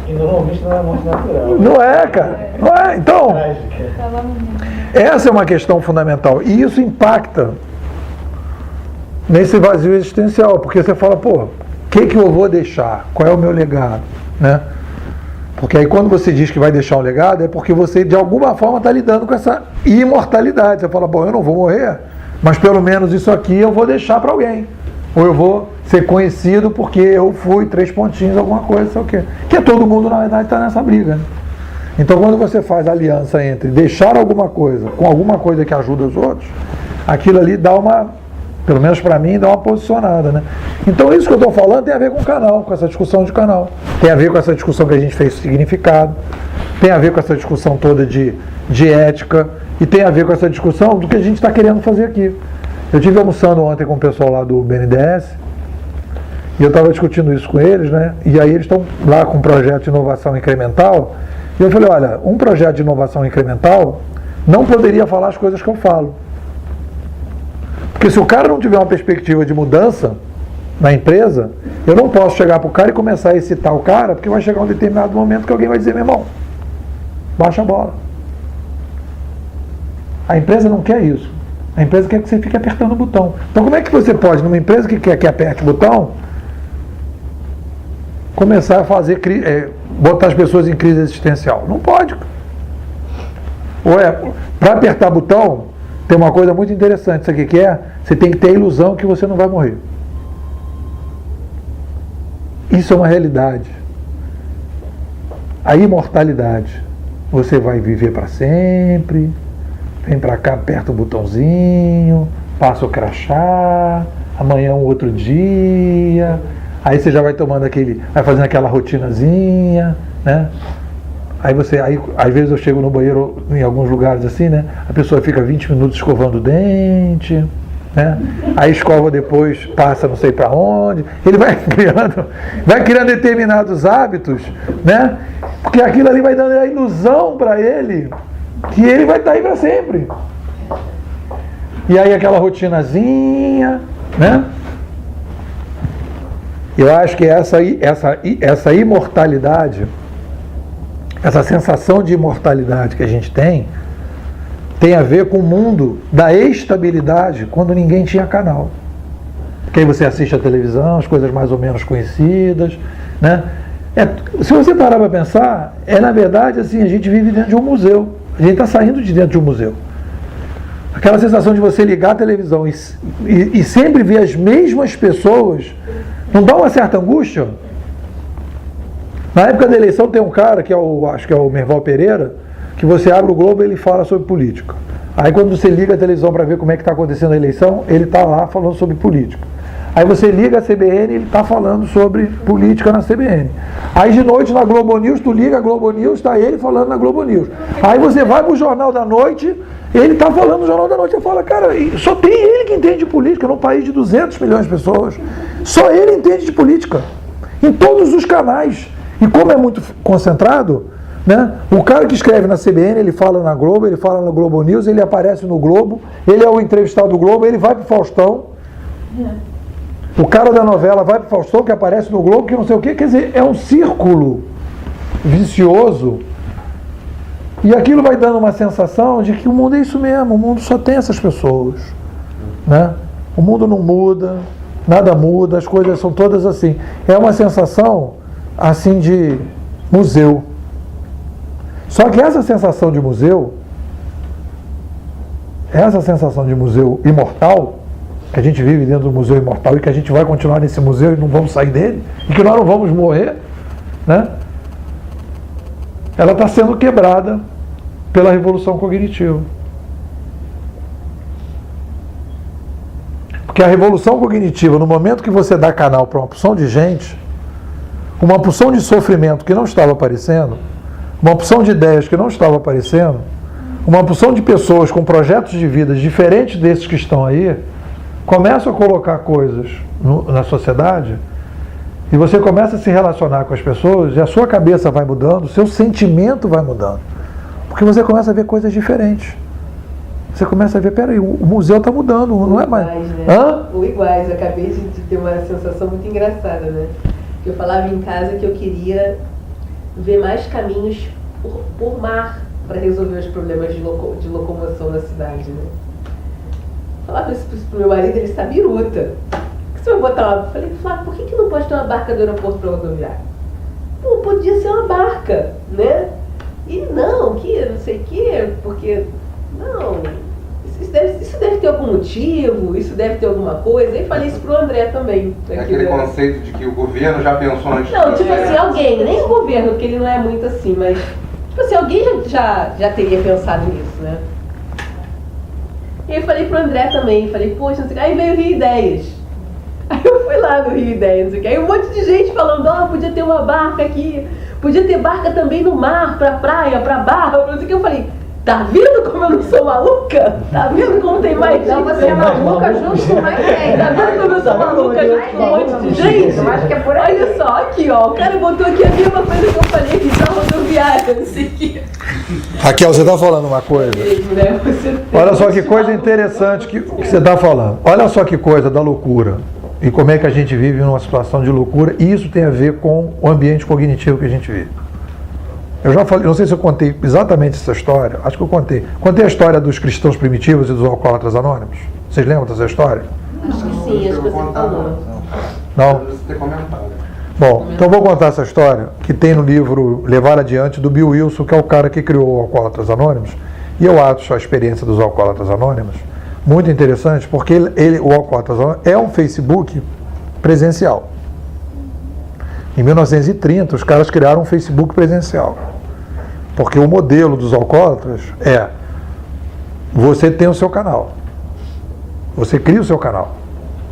E normalmente não é morte natural. Não é, cara. Não é. Então, essa é uma questão fundamental. E isso impacta nesse vazio existencial, porque você fala, pô, o que eu vou deixar? Qual é o meu legado? Né? Porque aí quando você diz que vai deixar um legado, é porque você de alguma forma está lidando com essa imortalidade. Você fala, bom, eu não vou morrer, mas pelo menos isso aqui eu vou deixar para alguém. Ou eu vou ser conhecido porque eu fui 3 pontinhos, alguma coisa, sei o quê. Que todo mundo, na verdade, está nessa briga. Né? Então quando você faz aliança entre deixar alguma coisa com alguma coisa que ajuda os outros, aquilo ali dá uma, pelo menos para mim, dá uma posicionada, né? Então isso que eu estou falando tem a ver com o canal, com essa discussão de canal. Tem a ver com essa discussão que a gente fez de significado, tem a ver com essa discussão toda de ética, e tem a ver com essa discussão do que a gente está querendo fazer aqui. Eu estive almoçando ontem com o pessoal lá do BNDES, e eu estava discutindo isso com eles, né? E aí eles estão lá com um projeto de inovação incremental, e eu falei, olha, um projeto de inovação incremental não poderia falar as coisas que eu falo. Porque se o cara não tiver uma perspectiva de mudança na empresa, eu não posso chegar para o cara e começar a excitar o cara, porque vai chegar um determinado momento que alguém vai dizer, meu irmão, baixa a bola. A empresa não quer isso. A empresa quer que você fique apertando o botão. Então como é que você pode, numa empresa que quer que aperte o botão, começar a fazer, botar as pessoas em crise existencial? Não pode. Para apertar botão, tem uma coisa muito interessante, isso aqui que é, você tem que ter a ilusão que você não vai morrer. Isso é uma realidade. A imortalidade. Você vai viver para sempre, vem para cá, aperta o botãozinho, passa o crachá, amanhã é um outro dia, Aí você já vai tomando vai fazendo aquela rotinazinha, né? Aí às vezes eu chego no banheiro em alguns lugares assim, né? A pessoa fica 20 minutos escovando o dente, né? Aí escova depois, passa não sei para onde. Ele vai criando determinados hábitos, né? Porque aquilo ali vai dando a ilusão para ele que ele vai estar aí para sempre. E aí aquela rotinazinha, né? Eu acho que essa imortalidade, essa sensação de imortalidade que a gente tem a ver com o mundo da estabilidade, quando ninguém tinha canal. Porque aí você assiste a televisão, as coisas mais ou menos conhecidas, né? Se você parar para pensar, na verdade assim, a gente vive dentro de um museu. A gente está saindo de dentro de um museu. Aquela sensação de você ligar a televisão e sempre ver as mesmas pessoas, não dá uma certa angústia? Na época da eleição tem um cara, acho que é o Merval Pereira, que você abre o Globo e ele fala sobre política. Aí quando você liga a televisão para ver como é que está acontecendo a eleição, ele está lá falando sobre política. Aí você liga a CBN, ele está falando sobre política na CBN. Aí de noite na Globo News, tu liga a Globo News, está ele falando na Globo News. Aí você vai para o Jornal da Noite, ele está falando no Jornal da Noite. Você fala, cara, só tem ele que entende de política, num país de 200 milhões de pessoas. Só ele entende de política. Em todos os canais. E como é muito concentrado, né? O cara que escreve na CBN, ele fala na Globo, ele fala no Globo News, ele aparece no Globo, ele é o entrevistado do Globo, ele vai para o Faustão. O cara da novela vai para o Faustão, que aparece no Globo, que não sei o quê. Quer dizer, é um círculo vicioso. E aquilo vai dando uma sensação de que o mundo é isso mesmo, o mundo só tem essas pessoas, né? O mundo não muda, nada muda, as coisas são todas assim. É uma sensação assim de museu. Só que essa sensação de museu imortal, que a gente vive dentro do museu imortal e que a gente vai continuar nesse museu e não vamos sair dele, e que nós não vamos morrer, né? Ela está sendo quebrada pela revolução cognitiva. Porque a revolução cognitiva, no momento que você dá canal para uma porção de gente, uma porção de sofrimento que não estava aparecendo, uma porção de ideias que não estava aparecendo, uma porção de pessoas com projetos de vida diferentes desses que estão aí, começam a colocar coisas na sociedade e você começa a se relacionar com as pessoas e a sua cabeça vai mudando, o seu sentimento vai mudando. Porque você começa a ver coisas diferentes. Você começa a ver, peraí, o museu está mudando, não é mais... Né? O iguais, acabei de ter uma sensação muito engraçada, né? Eu falava em casa que eu queria ver mais caminhos por mar para resolver os problemas de locomoção na cidade, né? Falava isso pro meu marido, ele está biruta. Que você vai botar uma... Falei, Flávio, por que não pode ter uma barca do aeroporto para rodoviária? Pô, podia ser uma barca, né? E não, que não sei o quê, porque... Não, isso deve ter algum motivo, isso deve ter alguma coisa. E falei isso pro André também. Aquele conceito de que o governo já pensou antes. Não, tipo assim, alguém, nem o governo, porque ele não é muito assim, mas... Tipo assim, alguém já teria pensado nisso, né? E eu falei pro André também, falei, poxa, não sei o que. Aí veio o Rio Ideias. Aí eu fui lá no Rio Ideias, não sei o que. Aí um monte de gente falando, podia ter uma barca aqui, podia ter barca também no mar, pra praia, pra barra, não sei o que. Eu falei, tá vendo como eu não sou maluca? Tá vendo como tem mais gente? Não, você é maluca junto com mais gente. Tá vendo como eu sou maluca junto com um monte de gente? Eu acho que é por aí. Olha só, aqui ó, o cara botou aqui a mesma coisa que eu falei aqui, da rodoviária, não sei o que. Raquel, você está falando uma coisa. Olha só que coisa interessante que você está falando. Olha só que coisa da loucura. E como é que a gente vive numa situação de loucura. E isso tem a ver com o ambiente cognitivo que a gente vive. Eu já falei, não sei se eu contei exatamente essa história. Acho que eu contei. Contei a história dos cristãos primitivos e dos alcoólatras anônimos. Vocês lembram dessa história? Acho que sim, acho que você falou. Não? Bom, então vou contar essa história que tem no livro Levar Adiante, do Bill Wilson, que é o cara que criou o Alcoólatras Anônimos. E eu acho a experiência dos Alcoólatras Anônimos muito interessante, porque o Alcoólatras Anônimos é um Facebook presencial. Em 1930, os caras criaram um Facebook presencial. Porque o modelo dos alcoólatras você tem o seu canal. Você cria o seu canal.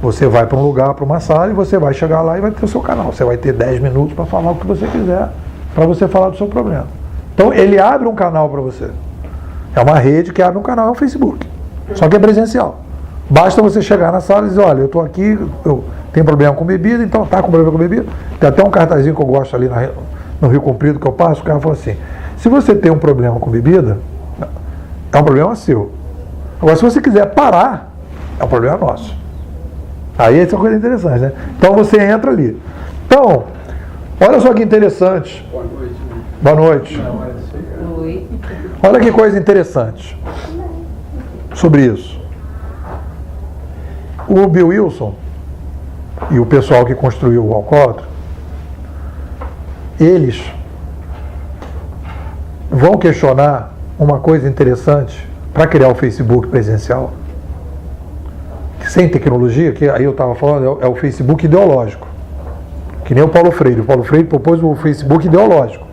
Você vai para um lugar, para uma sala, e você vai chegar lá e vai ter o seu canal. Você vai ter 10 minutos para falar o que você quiser, para você falar do seu problema. Então, ele abre um canal para você. É uma rede que abre um canal, é o Facebook. Só que é presencial. Basta você chegar na sala e dizer, olha, eu estou aqui, eu tenho problema com bebida, então tá com problema com bebida. Tem até um cartazinho que eu gosto ali no Rio Comprido que eu passo, o cara fala assim, se você tem um problema com bebida, é um problema seu. Agora, se você quiser parar, é um problema nosso. Aí essa é uma coisa interessante, né? Então você entra ali. Então, olha só que interessante. Boa noite. Boa noite. Oi. Olha que coisa interessante sobre isso. O Bill Wilson e o pessoal que construiu o alcoólatra, eles vão questionar uma coisa interessante para criar o Facebook presencial, que sem tecnologia, que aí eu estava falando, é o Facebook ideológico, que nem o Paulo Freire. O Paulo Freire propôs o Facebook ideológico.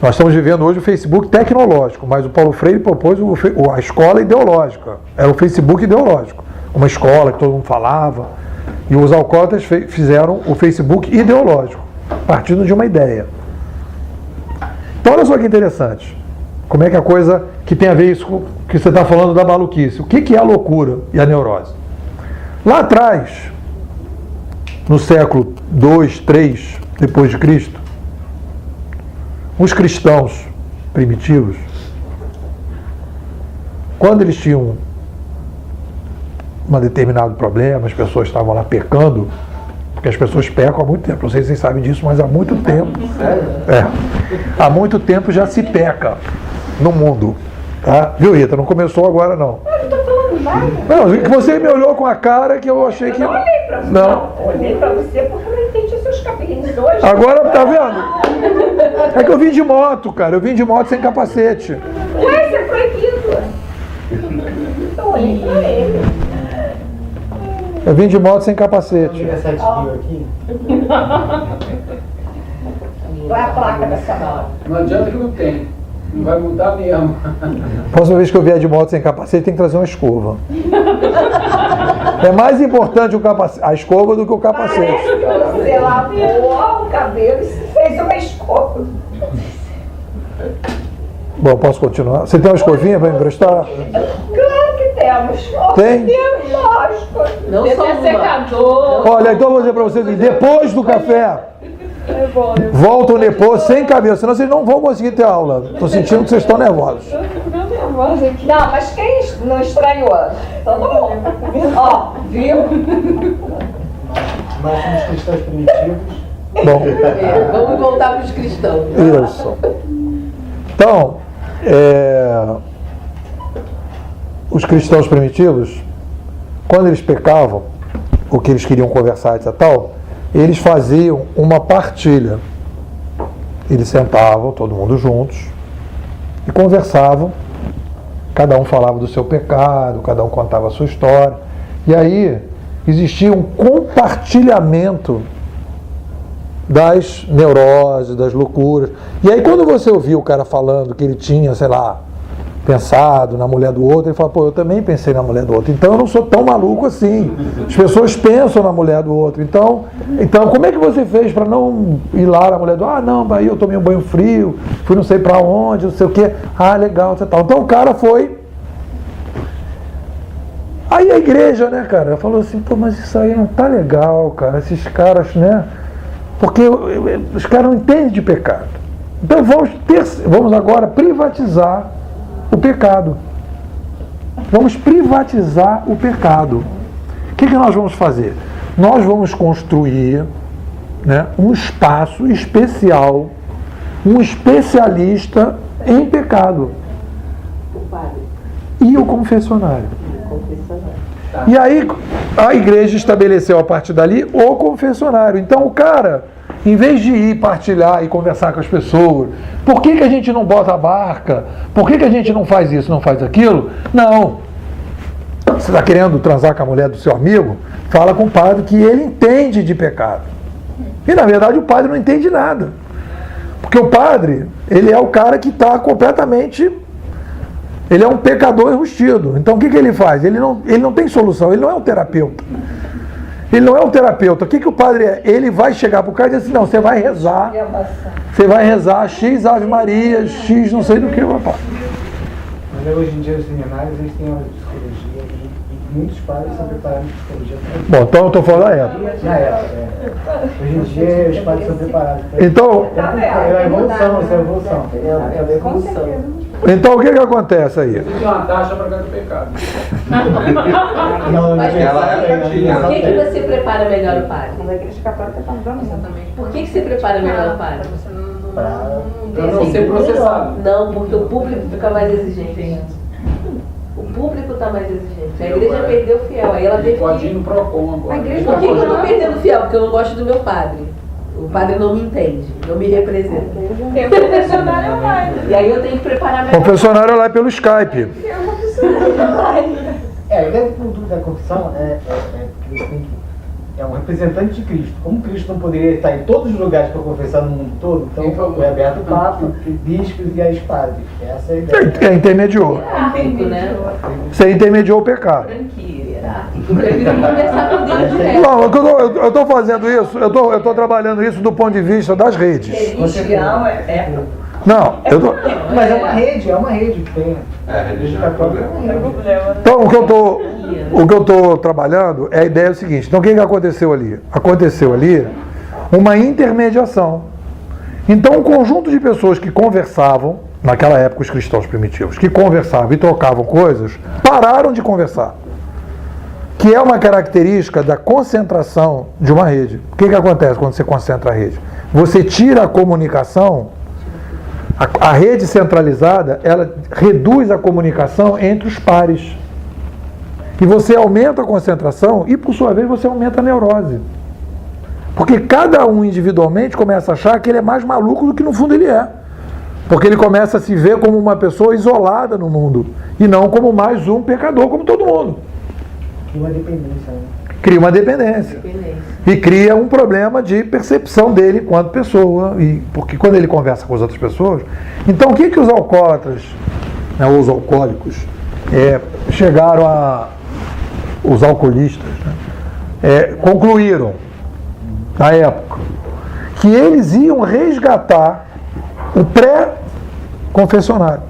Nós estamos vivendo hoje o Facebook tecnológico, mas o Paulo Freire propôs a escola ideológica. Era o Facebook ideológico. Uma escola que todo mundo falava. E os alcoólatras fizeram o Facebook ideológico, partindo de uma ideia. Então, olha só que interessante. Como é que a coisa que tem a ver isso com o que você está falando da maluquice. O que é a loucura e a neurose? Lá atrás, no século 2, 3 depois de Cristo, os cristãos primitivos, quando eles tinham um determinado problema, as pessoas estavam lá pecando, porque as pessoas pecam há muito tempo, não sei se vocês sabem disso, mas há muito tempo, há muito tempo já se peca no mundo, tá? Viu, Rita? Não começou agora, não. Eu não estou falando nada. Não, você me olhou com a cara que eu achei que... Eu não olhei pra você, não. Olhei pra você porque eu não entendi seus cabelinhos hoje. Agora, tá vendo? É que eu vim de moto, cara. Eu vim de moto sem capacete. Ué, isso é proibido. Eu olhei pra ele. Eu vim de moto sem capacete. aqui. Qual é a placa dessa moto? Não adianta que não tem. Não vai mudar mesmo. Próxima vez que eu vier de moto sem capacete, tem que trazer uma escova. É mais importante a escova do que o capacete. Parece que você lavou o cabelo e fez uma escova. Bom, posso continuar? Você tem uma escovinha para me emprestar? Claro que temos. Tem? Temos, lógico. Não só uma. secador. Olha, então eu vou dizer para vocês, depois do café, volta o Nepô sem cabelo, senão vocês não vão conseguir ter aula. Estou sentindo que vocês estão nervosos. Não, mas quem não estranhou? Todo mundo. Ó, viu? Nós somos cristãos primitivos. Bom, Vamos voltar para os cristãos. isso. Então, os cristãos primitivos, quando eles pecavam, ou que eles queriam conversar, etc. tal, eles faziam uma partilha. Eles sentavam, todo mundo juntos, e conversavam. Cada um falava do seu pecado, cada um contava a sua história. E aí existia um compartilhamento das neuroses, das loucuras. E aí quando você ouvia o cara falando que ele tinha, sei lá, pensado na mulher do outro, ele fala, pô, eu também pensei na mulher do outro, então eu não sou tão maluco assim. As pessoas pensam na mulher do outro. Então como é que você fez para não ir lá na mulher do outro? Ah, não, aí eu tomei um banho frio, fui não sei para onde, não sei o quê. Ah, legal, tal. Então o cara foi. Aí a igreja, né, cara, falou assim, pô, mas isso aí não tá legal, cara, esses caras, né, porque os caras não entendem de pecado. Então vamos agora privatizar o pecado. Vamos privatizar o pecado. O que nós vamos fazer? Nós vamos construir, né, um espaço especial, um especialista em pecado. O padre. E o confessionário. E aí a igreja estabeleceu a partir dali o confessionário. Então o cara, em vez de ir partilhar e conversar com as pessoas, por que a gente não bota a barca? Por que a gente não faz isso, não faz aquilo? Não. Você está querendo transar com a mulher do seu amigo? Fala com o padre que ele entende de pecado. E na verdade o padre não entende nada. Porque o padre, ele é o cara que está completamente... Ele é um pecador enrustido. Então o que ele faz? Ele não tem solução, ele não é um terapeuta. Ele não é um terapeuta. O que o padre é? Ele vai chegar para o cara e dizer assim, não, você vai rezar. Você vai rezar X Ave Maria, X não sei do que, rapaz. Mas hoje em dia os seminários, eles têm aula de psicologia e muitos padres são preparados de psicologia. Bom, então eu estou falando da época. Na época, Hoje em dia os padres são preparados. Então, é a evolução, essa é a evolução. É a evolução. Então o que acontece aí? Existe uma taxa para cada pecado. Por que você prepara melhor o padre? A igreja católica está dando exatamente. Por que você prepara melhor o padre? Para não ser processado. Não, porque o público fica mais exigente. O público está mais exigente. A igreja perdeu o fiel. Aí ela teve pode ir no PROCON agora. Por que eu estou perdendo o fiel? Porque eu não gosto do meu padre. O padre não me entende, não me representa. Tem confessionário online. E aí eu tenho que preparar melhor. Confessionário lá pelo Skype. A ideia do culto da confissão que você tem que. É um representante de Cristo. Como Cristo não poderia estar em todos os lugares para confessar no mundo todo, então foi aberto o Papa, bispos e as padres. Essa é a ideia. Intermediou. Né? Você intermediou o pecado. Eu prefiro conversar com Deus direto. Não, eu estou fazendo isso, eu estou trabalhando isso do ponto de vista das redes. Religião Não, eu tô... Mas é uma rede que tem. Religião é problema. Então o que eu estou trabalhando é a ideia do seguinte. Então o que aconteceu ali? Aconteceu ali uma intermediação. Então um conjunto de pessoas que conversavam, naquela época os cristãos primitivos, que conversavam e trocavam coisas, pararam de conversar. Que é uma característica da concentração de uma rede. O que acontece quando você concentra a rede? Você tira a comunicação, a rede centralizada, ela reduz a comunicação entre os pares. E você aumenta a concentração e, por sua vez, você aumenta a neurose. Porque cada um individualmente começa a achar que ele é mais maluco do que no fundo ele é. Porque ele começa a se ver como uma pessoa isolada no mundo e não como mais um pecador, como todo mundo. Cria uma dependência. Né? Cria uma dependência. E cria um problema de percepção dele enquanto pessoa. Porque quando ele conversa com as outras pessoas... Então, o que os alcoólatras, né, os alcoólicos, chegaram a... Os alcoolistas, né, concluíram, na época, que eles iam resgatar o pré-confessionário.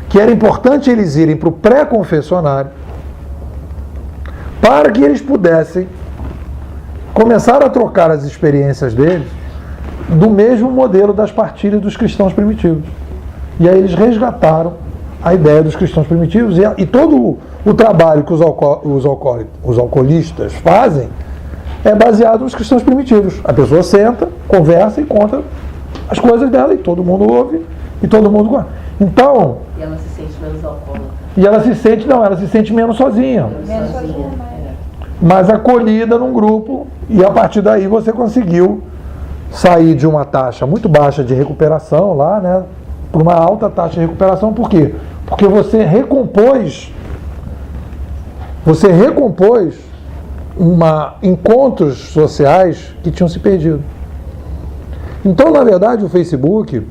Que era importante eles irem para o pré-confessionário para que eles pudessem começar a trocar as experiências deles do mesmo modelo das partilhas dos cristãos primitivos. E aí eles resgataram a ideia dos cristãos primitivos e todo o trabalho que os alcoolistas fazem é baseado nos cristãos primitivos. A pessoa senta, conversa e conta as coisas dela e todo mundo ouve e todo mundo gosta. Então... E ela se sente menos alcoólatra. E ela se sente menos sozinha. Mas acolhida num grupo, e a partir daí você conseguiu sair de uma taxa muito baixa de recuperação lá, né, para uma alta taxa de recuperação. Por quê? Porque você recompôs encontros sociais que tinham se perdido. Então, na verdade, o Facebook,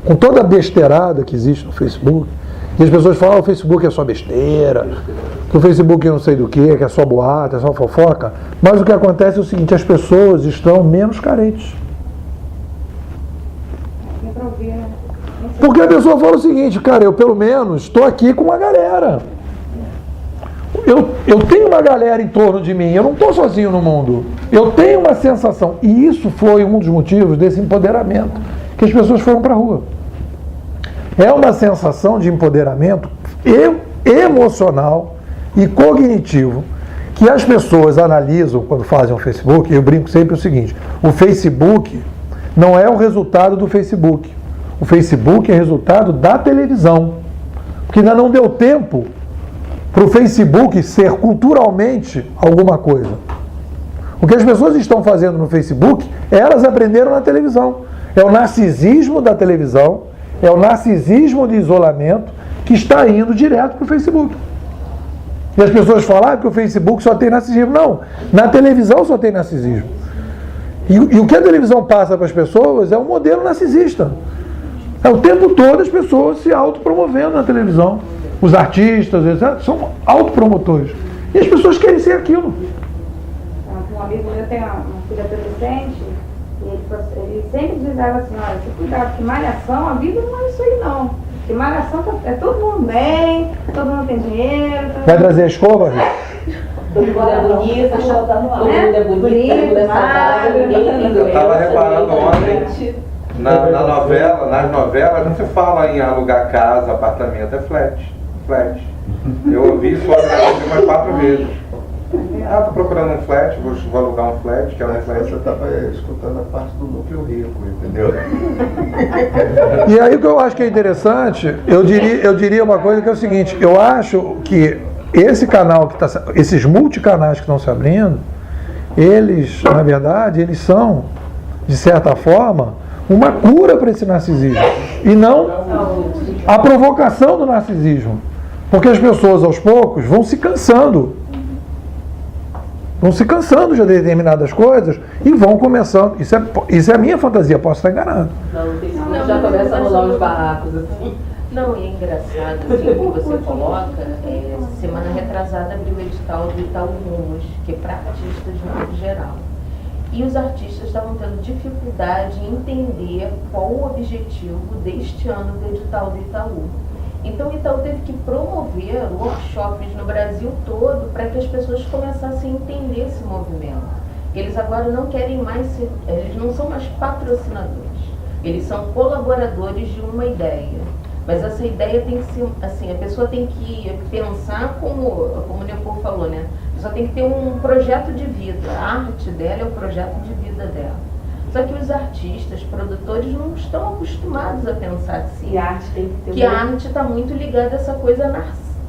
com toda a besteirada que existe no Facebook, e as pessoas falam que o Facebook é só besteira, que o Facebook não sei do que é só boato, é só fofoca. Mas o que acontece é o seguinte, as pessoas estão menos carentes. Porque a pessoa fala o seguinte, cara, eu pelo menos estou aqui com uma galera. Eu tenho uma galera em torno de mim, eu não estou sozinho no mundo. Eu tenho uma sensação. E isso foi um dos motivos desse empoderamento, que as pessoas foram para a rua. É uma sensação de empoderamento emocional e cognitivo que as pessoas analisam quando fazem o Facebook. Eu brinco sempre o seguinte, o Facebook não é o resultado do Facebook. O Facebook é resultado da televisão. Porque ainda não deu tempo para o Facebook ser culturalmente alguma coisa. O que as pessoas estão fazendo no Facebook, elas aprenderam na televisão. É o narcisismo da televisão, é o narcisismo de isolamento que está indo direto para o Facebook. E as pessoas falam que o Facebook só tem narcisismo. Não, na televisão só tem narcisismo. E o que a televisão passa para as pessoas é um modelo narcisista. É o tempo todo as pessoas se autopromovendo na televisão. os artistas, etc., são autopromotores. E as pessoas querem ser aquilo. Um amigo meu tem uma filha adolescente, e ele sempre dizia assim, olha, se cuidado, que malhação, a vida não é isso aí não. Que malhação é todo mundo bem, todo mundo tem dinheiro. Vai trazer a escova? Todo mundo é bonito, todo mundo é bonito, eu estava reparando ontem, nas novelas não se fala em alugar casa, apartamento, é flat. Eu ouvi isso umas 4 vezes. Tô procurando um flat, vou alugar um flat, que é um flat. Você estava escutando a parte do núcleo rico, entendeu? E aí o que eu acho que é interessante, eu diria uma coisa que é o seguinte, eu acho que esse canal, esses multicanais que estão se abrindo, eles, na verdade, eles são, de certa forma, uma cura para esse narcisismo. E não a provocação do narcisismo. Porque as pessoas, aos poucos, vão se cansando de determinadas coisas e vão começando. Isso é a minha fantasia, posso estar enganado. Não, já começa a rolar os barracos assim. Não, e é engraçado, assim, o que você coloca, semana retrasada abriu o edital do Itaú Rumos, que é para artistas de modo geral. E os artistas estavam tendo dificuldade em entender qual o objetivo deste ano do edital do Itaú. Então o Itaú teve que promover workshops no Brasil todo para que as pessoas começassem a entender esse movimento. Eles agora não querem mais ser, eles não são mais patrocinadores, eles são colaboradores de uma ideia. Mas essa ideia tem que ser, assim, a pessoa tem que pensar como o Nepô falou, né? A pessoa tem que ter um projeto de vida, a arte dela é o projeto de vida dela. Só que os artistas, produtores não estão acostumados a pensar assim. E a arte tem que ter que a arte está muito ligada a essa coisa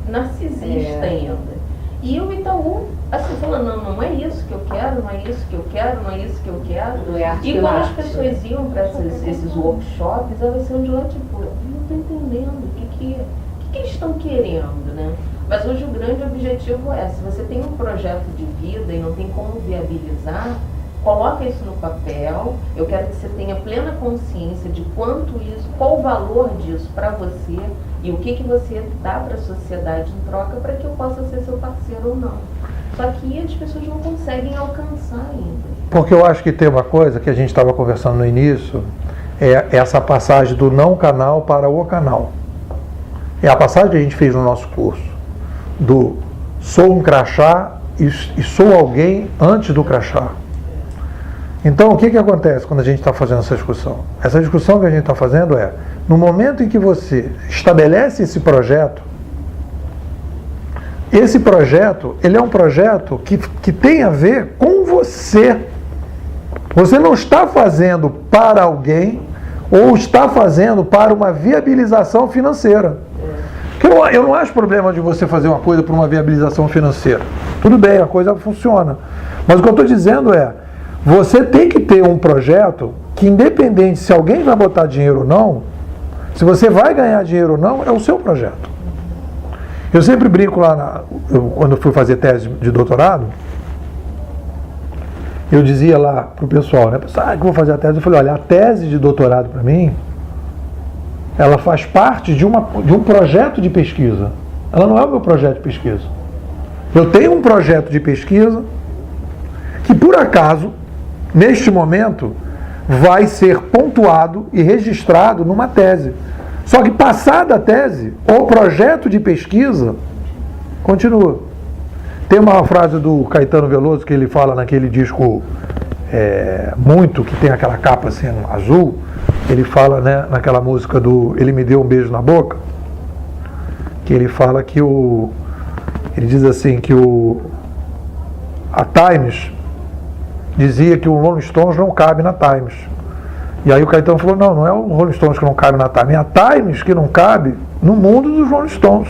narcisista ainda. E o Itaú, assim, falando, não é isso que eu quero, não é isso que eu quero, não é isso que eu quero. Não é arte, e quando as pessoas iam para esses workshops, elas iam de lá, tipo, eu não estou entendendo o que eles estão querendo, né? Mas hoje o grande objetivo é, se você tem um projeto de vida e não tem como viabilizar, coloca isso no papel. Eu quero que você tenha plena consciência de quanto isso, qual o valor disso para você e o que você dá para a sociedade em troca para que eu possa ser seu parceiro ou não. Só que as pessoas não conseguem alcançar ainda. Porque eu acho que tem uma coisa que a gente estava conversando no início, é essa passagem do não canal para o canal. É a passagem que a gente fez no nosso curso, do sou um crachá e sou alguém antes do crachá. Então, o que acontece quando a gente está fazendo essa discussão? Essa discussão que a gente está fazendo é, no momento em que você estabelece esse projeto, ele é um projeto que tem a ver com você. Você não está fazendo para alguém ou está fazendo para uma viabilização financeira. Eu não acho problema de você fazer uma coisa para uma viabilização financeira. Tudo bem, a coisa funciona. Mas o que eu estou dizendo é, você tem que ter um projeto que, independente se alguém vai botar dinheiro ou não, se você vai ganhar dinheiro ou não, é o seu projeto. Eu sempre brinco lá, quando eu fui fazer tese de doutorado, eu dizia lá para o pessoal, né? Que eu vou fazer a tese. Eu falei, olha, a tese de doutorado para mim, ela faz parte de um projeto de pesquisa. Ela não é o meu projeto de pesquisa. Eu tenho um projeto de pesquisa que, por acaso, neste momento, vai ser pontuado e registrado numa tese. Só que, passada a tese, o projeto de pesquisa continua. Tem uma frase do Caetano Veloso que ele fala naquele disco Muito, que tem aquela capa assim, azul. Ele fala, né, naquela música do Ele Me Deu um Beijo na Boca, que ele fala que ele diz assim que a Times dizia que o Rolling Stones não cabe na Times. E aí o Caetano falou, não é o Rolling Stones que não cabe na Times, é a Times que não cabe no mundo dos Rolling Stones,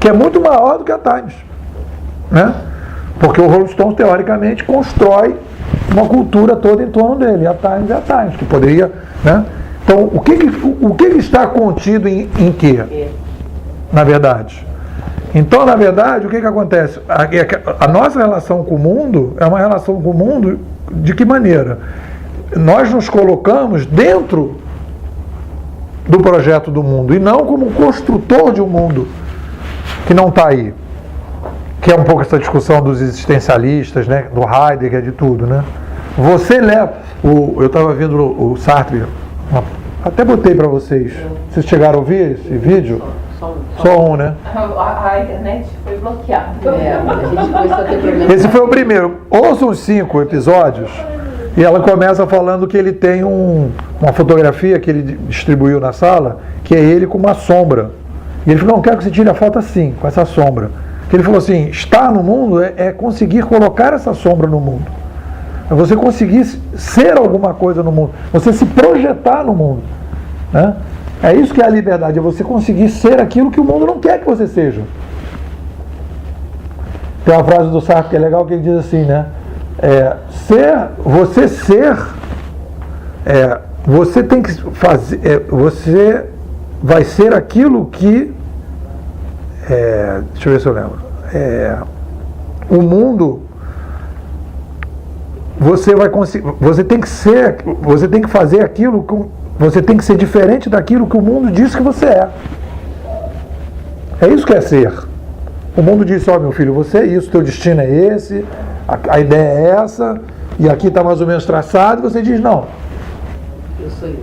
que é muito maior do que a Times, né? Porque o Rolling Stones, teoricamente, constrói uma cultura toda em torno dele. A Times é a Times, que poderia, né? Então, o que está contido em quê? Na verdade. Então, na verdade, o que acontece? A nossa relação com o mundo é uma relação com o mundo de que maneira? Nós nos colocamos dentro do projeto do mundo e não como um construtor de um mundo. que não está aí, que é um pouco essa discussão dos existencialistas, né, do Heidegger, de tudo, né? Você leva, eu estava vendo o Sartre, até botei para vocês. Vocês chegaram a ouvir esse vídeo? Só um, né? A internet foi bloqueada. A gente começou a ter problema. Esse foi o primeiro. Ouçam os 5 episódios e ela começa falando que ele tem uma fotografia que ele distribuiu na sala, que é ele com uma sombra. E ele falou, não, quero que você tire a foto assim, com essa sombra. Que ele falou assim, estar no mundo é conseguir colocar essa sombra no mundo. É você conseguir ser alguma coisa no mundo. Você se projetar no mundo. Né? É isso que é a liberdade, é você conseguir ser aquilo que o mundo não quer que você seja. Tem uma frase do Sartre que é legal, que ele diz assim, né? Você tem que fazer, você vai ser aquilo que, deixa eu ver se eu lembro, o mundo, você vai conseguir, você tem que fazer aquilo, você tem que ser diferente daquilo que o mundo diz que você é. É isso que é ser. O mundo diz, ó, meu filho, você é isso, teu destino é esse, a ideia é essa, e aqui está mais ou menos traçado, e você diz, não. Eu sou eu.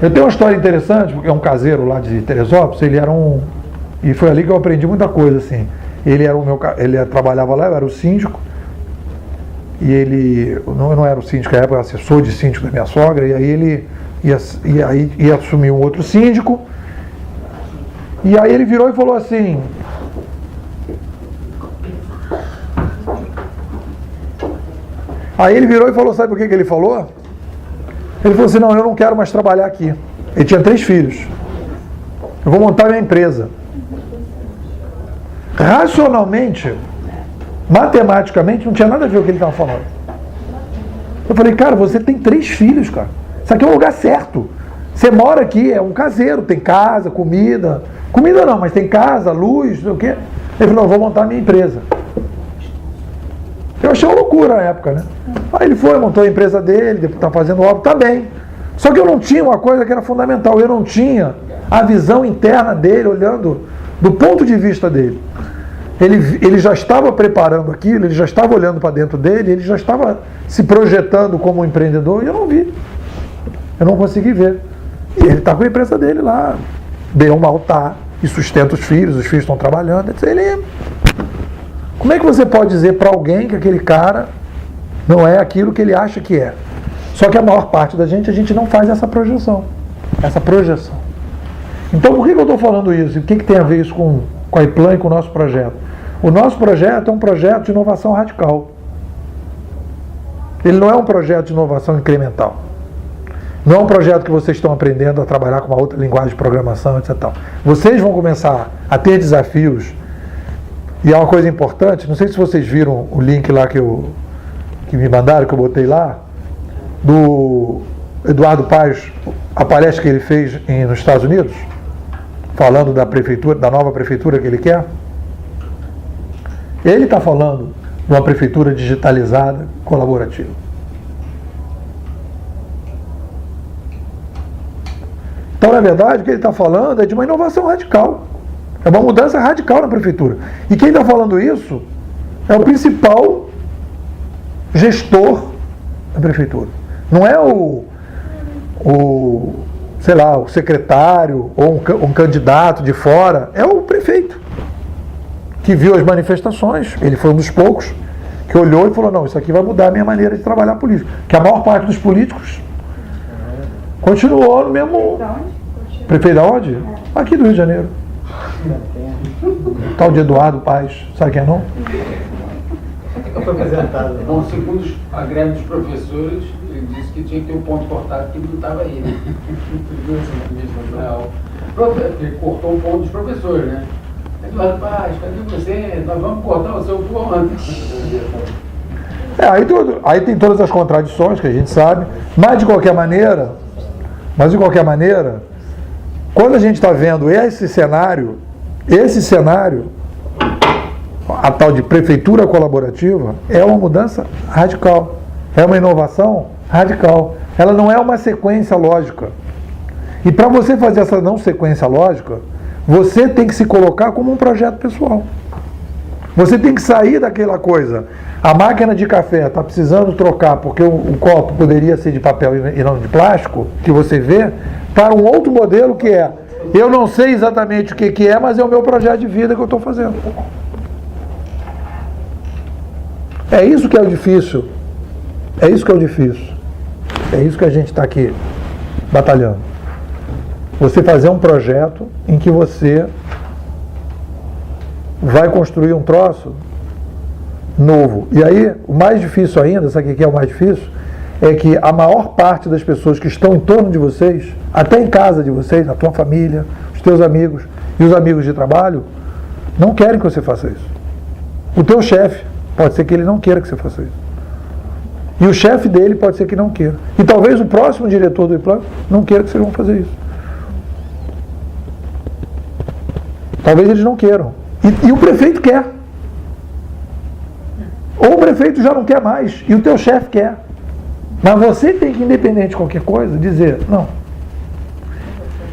Eu tenho uma história interessante, porque é um caseiro lá de Teresópolis, ele era e foi ali que eu aprendi muita coisa, assim. Ele trabalhava lá, eu era o síndico, e ele, eu não era o síndico, na época, eu era assessor de síndico da minha sogra, e aí ele ia assumir um outro síndico, e aí ele virou e falou assim, sabe por que ele falou? Ele falou assim, não, eu não quero mais trabalhar aqui. Ele tinha 3 filhos. Eu vou montar minha empresa. Racionalmente, matematicamente, não tinha nada a ver com o que ele estava falando. Eu falei, cara, você tem 3 filhos, cara. Isso aqui é um lugar certo. Você mora aqui, é um caseiro, tem casa, comida. Comida não, mas tem casa, luz, não sei o quê. Ele falou, eu vou montar minha empresa. Eu achei uma loucura na época, né? Aí ele foi, montou a empresa dele, está fazendo obra, tá bem. Só que eu não tinha uma coisa que era fundamental, eu não tinha a visão interna dele, olhando do ponto de vista dele. Ele já estava preparando aquilo, ele já estava olhando para dentro dele, ele já estava se projetando como um empreendedor, e eu não vi. Eu não consegui ver. E ele está com a empresa dele lá, bem ou mal tá, e sustenta os filhos estão trabalhando, etc. Como é que você pode dizer para alguém que aquele cara não é aquilo que ele acha que é? Só que a maior parte da gente, a gente não faz essa projeção. Então, por que eu estou falando isso? O que tem a ver isso com a IPLAN e com o nosso projeto? O nosso projeto é um projeto de inovação radical. Ele não é um projeto de inovação incremental. Não é um projeto que vocês estão aprendendo a trabalhar com uma outra linguagem de programação, etc. Vocês vão começar a ter desafios. E é uma coisa importante, não sei se vocês viram o link lá que me mandaram, que eu botei lá, do Eduardo Paes, a palestra que ele fez nos Estados Unidos, falando da prefeitura, da nova prefeitura que ele quer. Ele está falando de uma prefeitura digitalizada, colaborativa. Então, na verdade, o que ele está falando é de uma inovação radical. É uma mudança radical na prefeitura. E quem está falando isso é o principal gestor da prefeitura. Não é o secretário ou um candidato de fora, é o prefeito que viu as manifestações. Ele foi um dos poucos que olhou e falou, não, isso aqui vai mudar a minha maneira de trabalhar político. Que a maior parte dos políticos continuou no mesmo... Prefeito da onde? Aqui do Rio de Janeiro. Tal de Eduardo Paes, sabe quem é não? Foi apresentado. Bom, segundo a greve dos professores, ele disse que tinha que ter um ponto cortado que não estava aí, né? Ele cortou o ponto dos professores, né? Eduardo Paes, cadê você? Nós vamos cortar o seu ponto. Aí tem todas as contradições que a gente sabe, mas de qualquer maneira, quando a gente está vendo esse cenário, a tal de prefeitura colaborativa, é uma mudança radical, é uma inovação radical. Ela não é uma sequência lógica. E para você fazer essa não sequência lógica, Você tem que se colocar como um projeto pessoal. Você tem que sair daquela coisa. A máquina de café está precisando trocar, porque o copo poderia ser de papel e não de plástico, que você vê, para um outro modelo que é: eu não sei exatamente o que é, mas é o meu projeto de vida que eu estou fazendo. É isso que é o difícil. É isso que é o difícil. É isso que a gente está aqui batalhando. Você fazer um projeto em que você vai construir um troço novo. E aí, o mais difícil ainda, sabe o que é o mais difícil? É que a maior parte das pessoas que estão em torno de vocês, até em casa de vocês, na tua família, os teus amigos e os amigos de trabalho, não querem que você faça isso. O teu chefe, pode ser que ele não queira que você faça isso. E o chefe dele pode ser que não queira. E talvez o próximo diretor do IPLAN não queira que vocês vão fazer isso. Talvez eles não queiram. E o prefeito quer. Ou o prefeito já não quer mais, e o teu chefe quer. Mas você tem que, independente de qualquer coisa, dizer: não,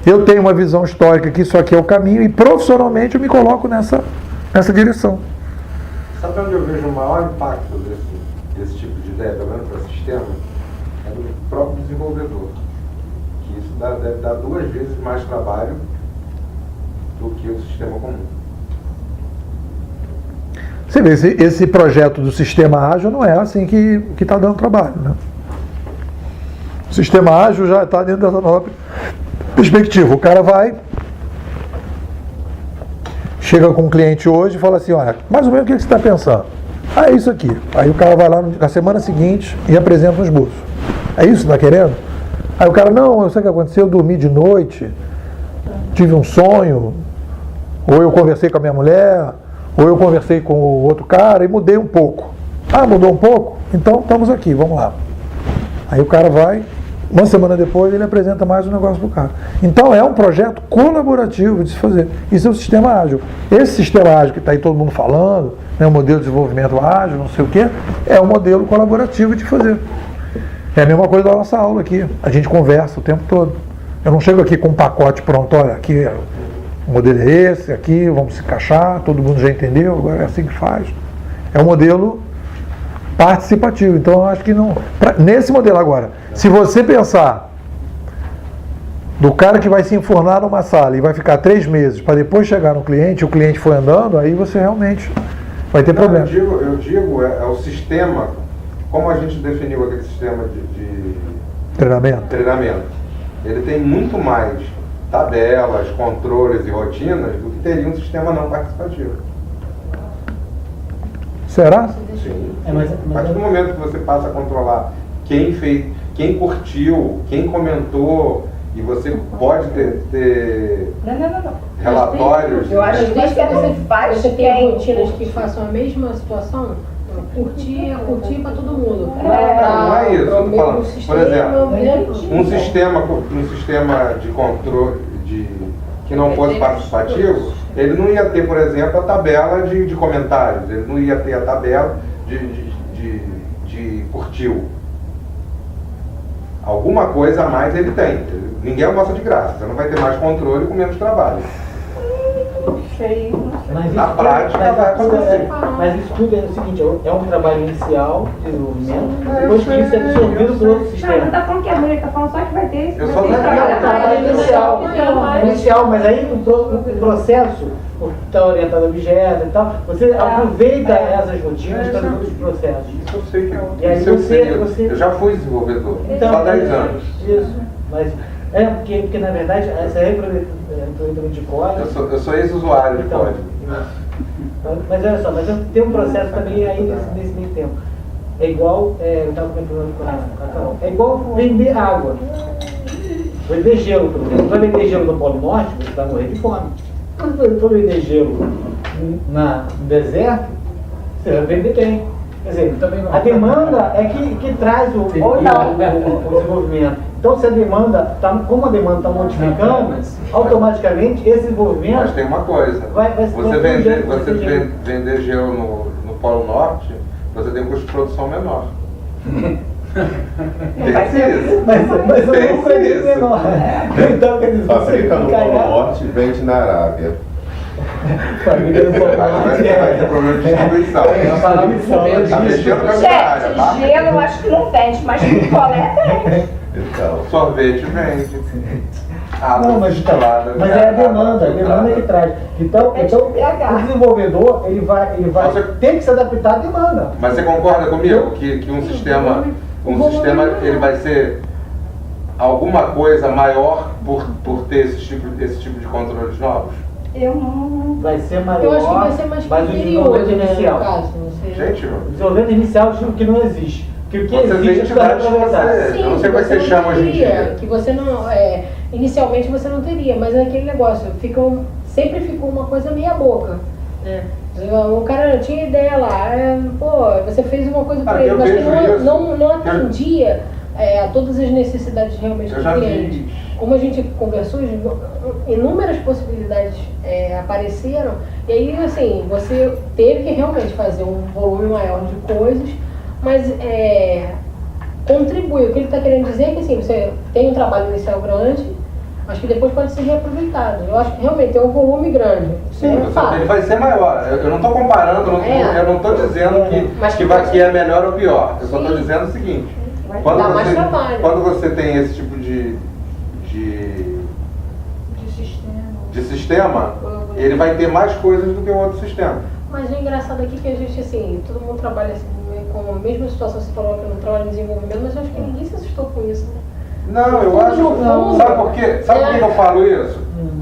eu tenho uma visão histórica que isso aqui é o caminho, e profissionalmente eu me coloco nessa direção. Sabe onde eu vejo o maior impacto desse tipo de ideia, pelo menos para o sistema? É do próprio desenvolvedor. Que isso deve dar 2 vezes mais trabalho do que o sistema comum. Você vê, esse projeto do sistema ágil não é assim que está dando trabalho, né? O sistema ágil já está dentro dessa nova perspectiva. O cara vai, chega com um cliente hoje e fala assim: olha, mais ou menos o que você está pensando? Ah, é isso aqui. Aí o cara vai lá na semana seguinte e apresenta um esboço. É isso que você está querendo? Aí o cara: não, eu sei o que aconteceu, eu dormi de noite, tive um sonho, ou eu conversei com a minha mulher, ou eu conversei com o outro cara e mudei um pouco. Ah, mudou um pouco? Então estamos aqui, vamos lá. Aí o cara vai, uma semana depois ele apresenta mais um negócio para o cara. Então é um projeto colaborativo de se fazer. Isso é o sistema ágil. Esse sistema ágil que está aí todo mundo falando, né, o modelo de desenvolvimento ágil, não sei o quê, é um modelo colaborativo de fazer. É a mesma coisa da nossa aula aqui. A gente conversa o tempo todo. Eu não chego aqui com um pacote pronto: olha, aqui o modelo é esse, aqui vamos se encaixar, todo mundo já entendeu, agora é assim que faz. É um modelo participativo. Então eu acho que não. Nesse modelo agora, se você pensar do cara que vai se enfornar numa sala e vai ficar 3 meses para depois chegar no cliente, o cliente foi andando, aí você realmente vai ter problema. Eu digo é o sistema, como a gente definiu aquele sistema de treinamento. Ele tem muito mais tabelas, controles e rotinas do que teria um sistema não participativo. Será? Sim. A partir do momento que você passa a controlar quem fez, quem curtiu, quem comentou, e você pode ter relatórios. Eu acho que você faz. Você tem rotinas que façam a mesma situação? Curtir para todo mundo. Não é isso, eu tô falando. Por exemplo, um sistema de controle que não fosse participativo, ele não ia ter, por exemplo, a tabela de comentários, ele não ia ter a tabela de curtiu. Alguma coisa a mais ele tem. Ninguém almoça de graça, você não vai ter mais controle com menos trabalho. Na prática vai acontecer. Mas isso tudo é o seguinte: é um trabalho inicial de desenvolvimento, depois que isso é absorvido por outro sistema. Não, está falando que a mulher está falando só que vai ter isso. Eu só inicial, mas aí no processo está orientado a objeto e tal, você aproveita essas rotinas para outros processos. Isso eu sei que e aí eu já fui desenvolvedor, então, só 10 anos. Isso, mas porque na verdade essa reaproveitamento de código. Eu sou ex-usuário de código. Mas olha só, tem um processo também aí nesse meio tempo. É igual, eu estava comentando com a Carol, é igual vender água. Vender gelo, por exemplo. Vai vender gelo no Polo Norte, você vai morrer de fome. Quando você for vender gelo no deserto, você vai vender bem. Quer dizer, a demanda é que traz o desenvolvimento. Então, se a demanda, como a demanda está modificando, automaticamente esse desenvolvimento. Mas tem uma coisa: vender gelo no Polo Norte, você tem um custo de produção menor. Não vai ser. Mas eu não conheço menor. Então, quer dizer, Fabrica no Polo Norte e vende na Arábia. Família do Polo Norte. Vai ter problema de distribuição. Tá mexendo com a minha área, tá? Gente, gelo eu acho que não vende, mas picolé vende. Então. Sorvete vende. Não, mas é a demanda que traz. Então o desenvolvedor ele vai ter que se adaptar à demanda. Mas você concorda comigo que um sistema ele vai ser alguma coisa maior por ter esse tipo de controles novos? Eu não. Vai ser maior. Eu acho que vai ser mais criterioso, né, no caso. Gente, o desenvolvimento inicial é o que não existe. Porque o que existe é aproveitar. Eu não sei como é que você chama hoje em dia. Que você não. Inicialmente você não teria, mas é aquele negócio, sempre ficou uma coisa meia boca. Né? O cara tinha ideia lá, você fez uma coisa para ele, mas que não atendia a todas as necessidades realmente do cliente. Como a gente conversou, inúmeras possibilidades apareceram, e aí assim, você teve que realmente fazer um volume maior de coisas, mas contribui. O que ele está querendo dizer é que assim, você tem um trabalho inicial grande, mas que depois pode ser reaproveitado. Eu acho que realmente tem um volume grande. Sim, ele vai ser maior. Eu não estou comparando, eu não estou dizendo que é melhor ou pior. Eu só estou dizendo o seguinte, quando você tem esse tipo de sistema, ele vai ter mais coisas do que o outro sistema. Mas o engraçado aqui é que a gente, assim, todo mundo trabalha assim, com a mesma situação, você falou que eu não trabalho em desenvolvimento, mas eu acho que ninguém se assustou com isso, né? Não, eu acho. Sabe por quê? Sabe por que eu falo isso?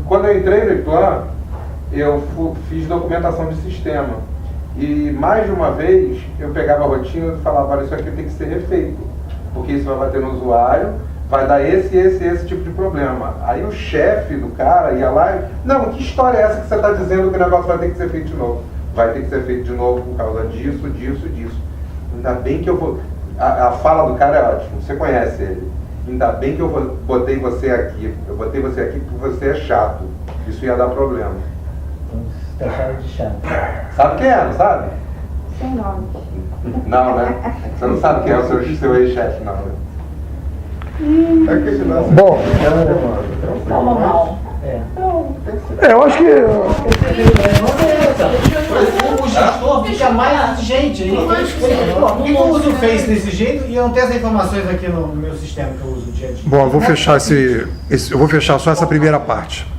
Quando eu entrei no IPLAN, eu fiz documentação de sistema. E mais de uma vez eu pegava a rotina e falava, olha, isso aqui tem que ser refeito. Porque isso vai bater no usuário, vai dar esse tipo de problema. Aí o chefe do cara ia lá e, não, que história é essa que você está dizendo que o negócio vai ter que ser feito de novo? Vai ter que ser feito de novo por causa disso. Ainda bem que eu vou... A fala do cara é ótima, você conhece ele. Ainda bem que eu botei você aqui. Eu botei você aqui porque você é chato. Isso ia dar problema. Você tá falando de chato. Sabe quem é, não sabe? Sem nome. Não, né? Você não sabe quem é o seu ex-chefe, não, né? Bom, eu acho que... O gestor fica mais exigente. Por que eu uso o Face desse jeito e eu não tenho essas informações aqui no meu sistema que eu uso dia a dia? Bom, eu vou fechar eu vou fechar só essa primeira parte.